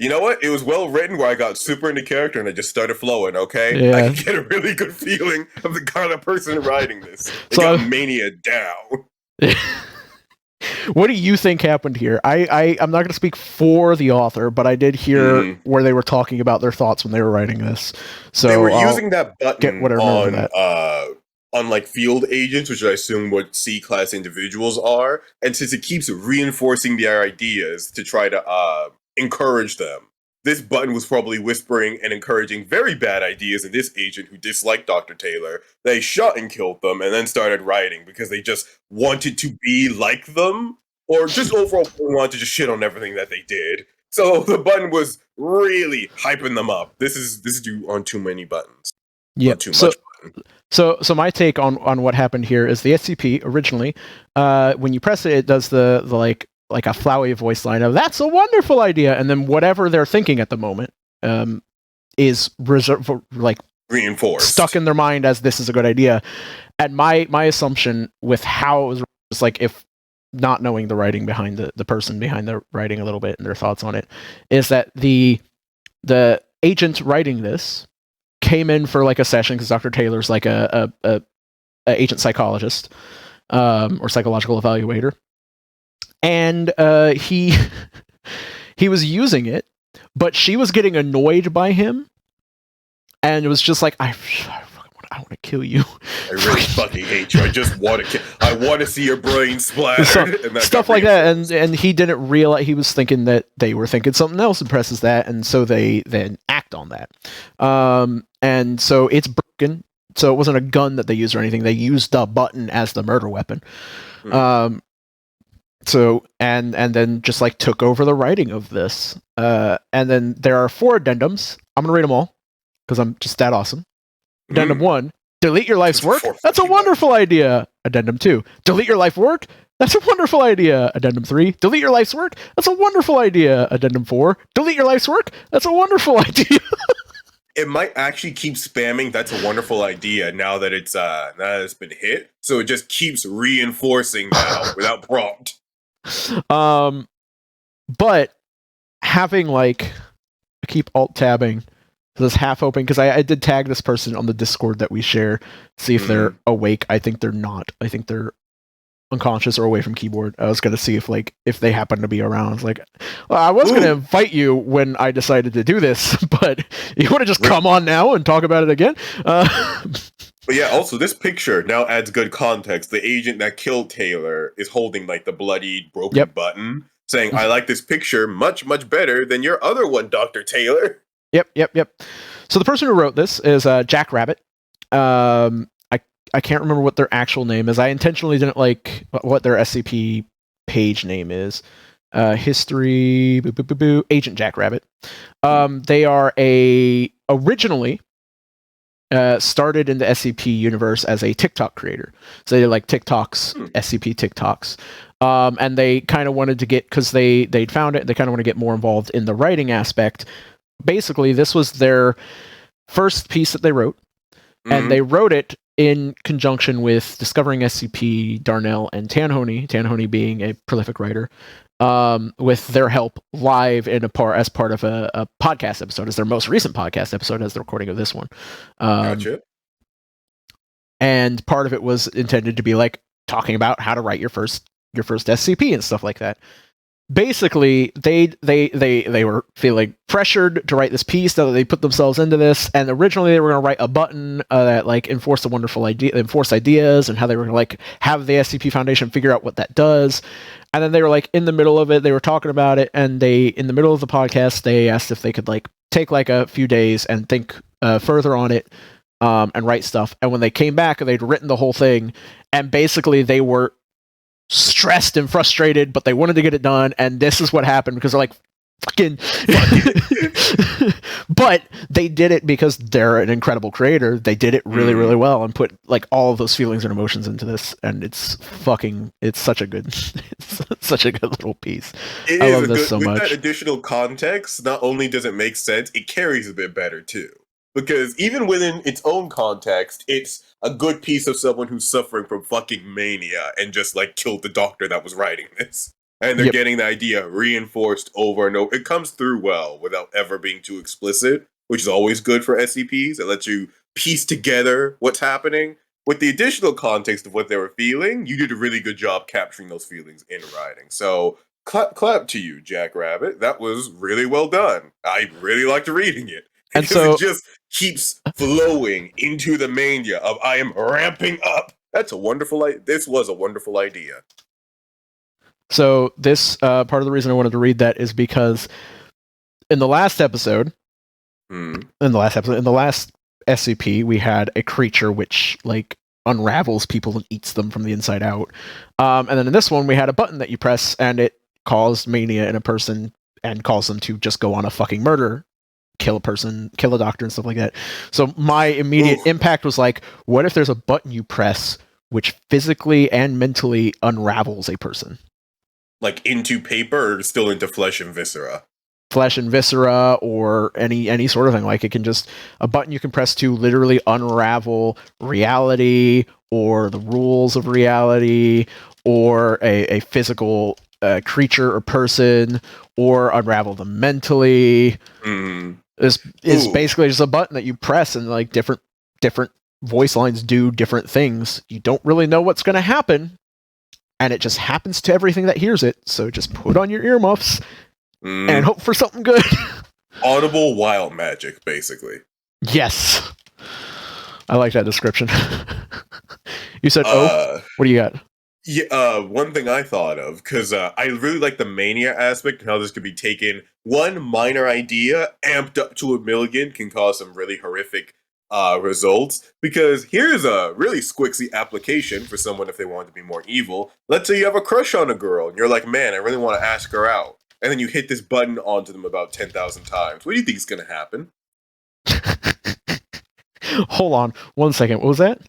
You know what? It was well written where I got super into character and I just started flowing, okay? Yeah. I can get a really good feeling of the kind of person writing this. It So- got mania down. What do you think happened here? I'm not going to speak for the author, but I did hear where they were talking about their thoughts when they were writing this. So they were I'll using that button get what I remember of on like field agents, which I assume what C-class individuals are, and since it keeps reinforcing their ideas to try to encourage them, this button was probably whispering and encouraging very bad ideas in this agent who disliked Dr. Taylor. They shot and killed them and then started writing because they just wanted to be like them, or just overall wanted to just shit on everything that they did. So the button was really hyping them up. This is due on too many buttons. Yeah. Too much button. So my take on what happened here is the SCP originally, when you press it, it does the like a flowery voice line of "That's a wonderful idea," and then whatever they're thinking at the moment is reinforced, stuck in their mind as this is a good idea. And my assumption with how it was like, if not knowing the writing behind the person behind the writing a little bit and their thoughts on it, is that the agent writing this came in for like a session because Dr. Taylor's like a agent psychologist or psychological evaluator, and he was using it, but she was getting annoyed by him, and it was just like I want to kill you. I really fucking hate you. I just want to see your brain splattered. And stuff like that. And he didn't realize, he was thinking that they were thinking something else and presses that. And so they then act on that. And so it's broken. So it wasn't a gun that they used or anything. They used the button as the murder weapon. So, and then just like took over the writing of this. And then there are 4 addendums. I'm going to read them all because I'm just that awesome. Addendum 1, delete your life's work. That's a wonderful idea. Addendum 2, delete your life work. That's a wonderful idea. Addendum 3, delete your life's work. That's a wonderful idea. Addendum 4, delete your life's work. That's a wonderful idea. It might actually keep spamming. That's a wonderful idea now that it's been hit. So it just keeps reinforcing now without prompt. But having like, I keep alt tabbing this half open because I did tag this person on the Discord that we share, see if they're awake. I think they're not. I think they're unconscious or away from keyboard. I was gonna see if they happen to be around. I was like, well, I was gonna invite you when I decided to do this, but you want to just come on now and talk about it again? But yeah, also this picture now adds good context. The agent that killed Taylor is holding like the bloodied, broken button, saying, "I like this picture much, much better than your other one, Dr. Taylor." Yep. So the person who wrote this is Jack Rabbit. I can't remember what their actual name is. I intentionally didn't like what their SCP page name is. History, Agent Jack Rabbit. They are originally started in the SCP universe as a TikTok creator. So they did like TikToks, SCP TikToks. And they kind of wanted to get, because they'd found it, they kind of want to get more involved in the writing aspect. Basically, this was their first piece that they wrote. And they wrote it in conjunction with Discovering SCP, Darnell, and Tanhoney being a prolific writer, with their help live as part of a podcast episode, as their most recent podcast episode, as the recording of this one. Gotcha. And part of it was intended to be like talking about how to write your first SCP and stuff like that. Basically, they were feeling pressured to write this piece, so they put themselves into this. And originally, they were going to write a button that like enforced ideas, and how they were going to like have the SCP Foundation figure out what that does. And then they were like in the middle of it, they were talking about it, and in the middle of the podcast, they asked if they could like take like a few days and think further on it, and write stuff. And when they came back, they'd written the whole thing, and basically they were stressed and frustrated, but they wanted to get it done, and this is what happened because they're like, fucking but they did it because they're an incredible creator. They did it really, really well and put like all of those feelings and emotions into this, and it's such a good little piece. I love this so much. With that additional context, not only does it make sense, it carries a bit better too. Because even within its own context, it's a good piece of someone who's suffering from fucking mania and just like killed the doctor that was writing this. And they're getting the idea reinforced over and over. It comes through well without ever being too explicit, which is always good for SCPs. It lets you piece together what's happening. With the additional context of what they were feeling, you did a really good job capturing those feelings in writing. So clap to you, Jack Rabbit. That was really well done. I really liked reading it. And so it just keeps flowing into the mania of I am ramping up. This was a wonderful idea. So this part of the reason I wanted to read that is because in the last SCP, we had a creature which like unravels people and eats them from the inside out. And then in this one, we had a button that you press and it caused mania in a person and calls them to just go on a fucking murder, kill a person, kill a doctor and stuff like that. So my immediate impact was like, what if there's a button you press which physically and mentally unravels a person? Like into paper or still into flesh and viscera? Flesh and viscera, or any sort of thing. Like it can just, a button you can press to literally unravel reality or the rules of reality or a physical creature or person, or unravel them mentally. Is basically just a button that you press and like different voice lines do different things. You don't really know what's going to happen, and it just happens to everything that hears it. So just put on your earmuffs and hope for something good. Audible wild magic, basically. Yes. I like that description. You said what do you got? Yeah, one thing I thought of, because I really like the mania aspect and how this could be taken. One minor idea amped up to 1,000,000 can cause some really horrific results. Because here's a really squixy application for someone if they want to be more evil. Let's say you have a crush on a girl and you're like, man, I really want to ask her out. And then you hit this button onto them about 10,000 times. What do you think is going to happen? Hold on 1 second. What was that?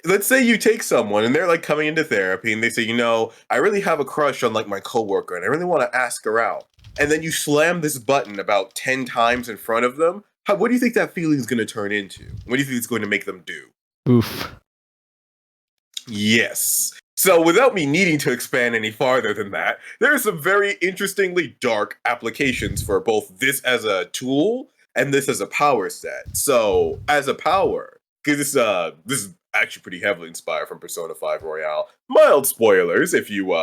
Let's say you take someone and they're like coming into therapy and they say, I really have a crush on like my coworker and I really want to ask her out. And then you slam this button about 10 times in front of them. What do you think that feeling is going to turn into? What do you think it's going to make them do? Oof. Yes. So without me needing to expand any farther than that, there are some very interestingly dark applications for both this as a tool and this as a power set. So as a power, because this is actually pretty heavily inspired from Persona 5 Royale. Mild spoilers if you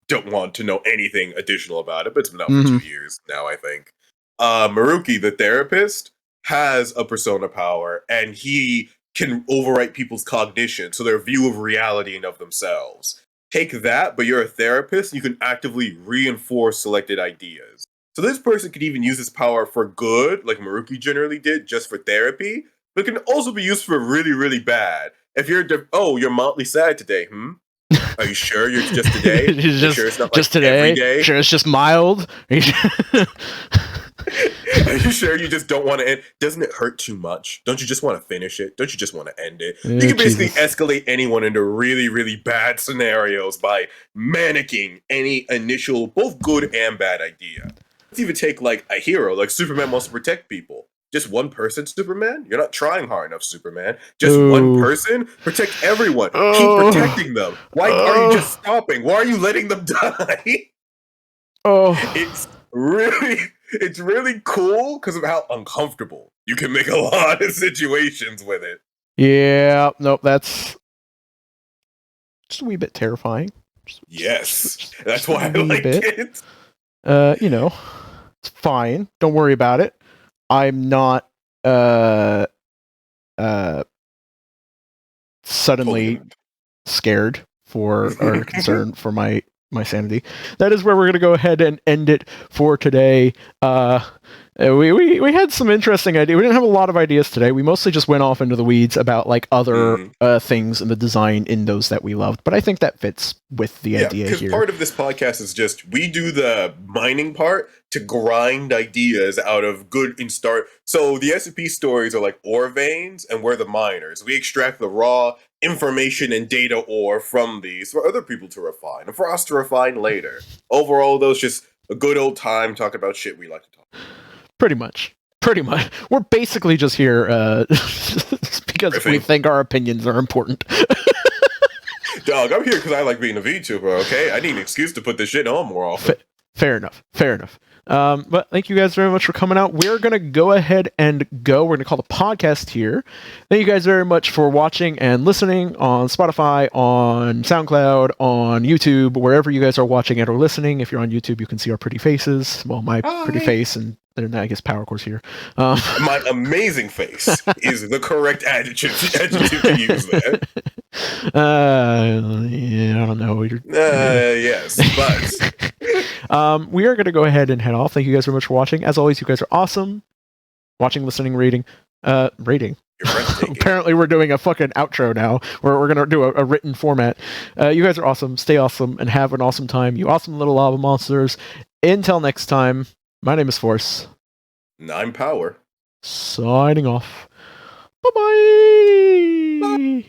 don't want to know anything additional about it, but it's been out for 2 years now, I think. Maruki, the therapist, has a Persona power, and he can overwrite people's cognition, so their view of reality and of themselves. Take that, but you're a therapist, and you can actively reinforce selected ideas. So this person could even use this power for good, like Maruki generally did, just for therapy, but it can also be used for really, really bad. If you're, you're mildly sad today, Are you sure you're just today? Sure it's not just like today? every day? Sure it's just mild? Are you sure you just don't want to end? Doesn't it hurt too much? Don't you just want to finish it? Don't you just want to end it? You can basically escalate anyone into really, really bad scenarios by mannequing any initial, both good and bad idea. Let's even take like a hero, like Superman wants to protect people. Just one person, Superman? You're not trying hard enough, Superman. Just one person? Protect everyone. Keep protecting them. Why are you just stopping? Why are you letting them die? It's really cool because of how uncomfortable you can make a lot of situations with it. Yeah, nope, that's just a wee bit terrifying. Yes, that's why I like it. It's fine. Don't worry about it. I'm not suddenly scared or concerned for my sanity. That is where we're going to go ahead and end it for today. We had some interesting ideas. We didn't have a lot of ideas today. We mostly just went off into the weeds about like other things in the design in those that we loved. But I think that fits with the idea here. Part of this podcast is just we do the mining part to grind ideas out of good and start. So the SCP stories are like ore veins, and we're the miners. We extract the raw information and data ore from these for other people to refine and for us to refine later. Overall, though, it's just a good old time talking about shit we like to talk about. Pretty much. We're basically just here because we think our opinions are important. Dog, I'm here because I like being a VTuber, okay? I need an excuse to put this shit on more often. Fair enough. But thank you guys very much for coming out. We're going to go ahead and go. We're going to call the podcast here. Thank you guys very much for watching and listening on Spotify, on Soundcloud, on YouTube, wherever you guys are watching it or listening. If you're on YouTube, you can see our pretty faces. Well, my pretty face, and then I guess Powercore's here. My amazing face is the correct adjective to use there. I don't know. Yes, but we are going to go ahead and head off. Thank you guys very much for watching. As always, you guys are awesome. Watching, listening, rating. Apparently, we're doing a fucking outro now. We're going to do a written format. You guys are awesome. Stay awesome and have an awesome time. You awesome little lava monsters. Until next time, my name is Force. And I'm Power. Signing off. Bye-bye. Bye.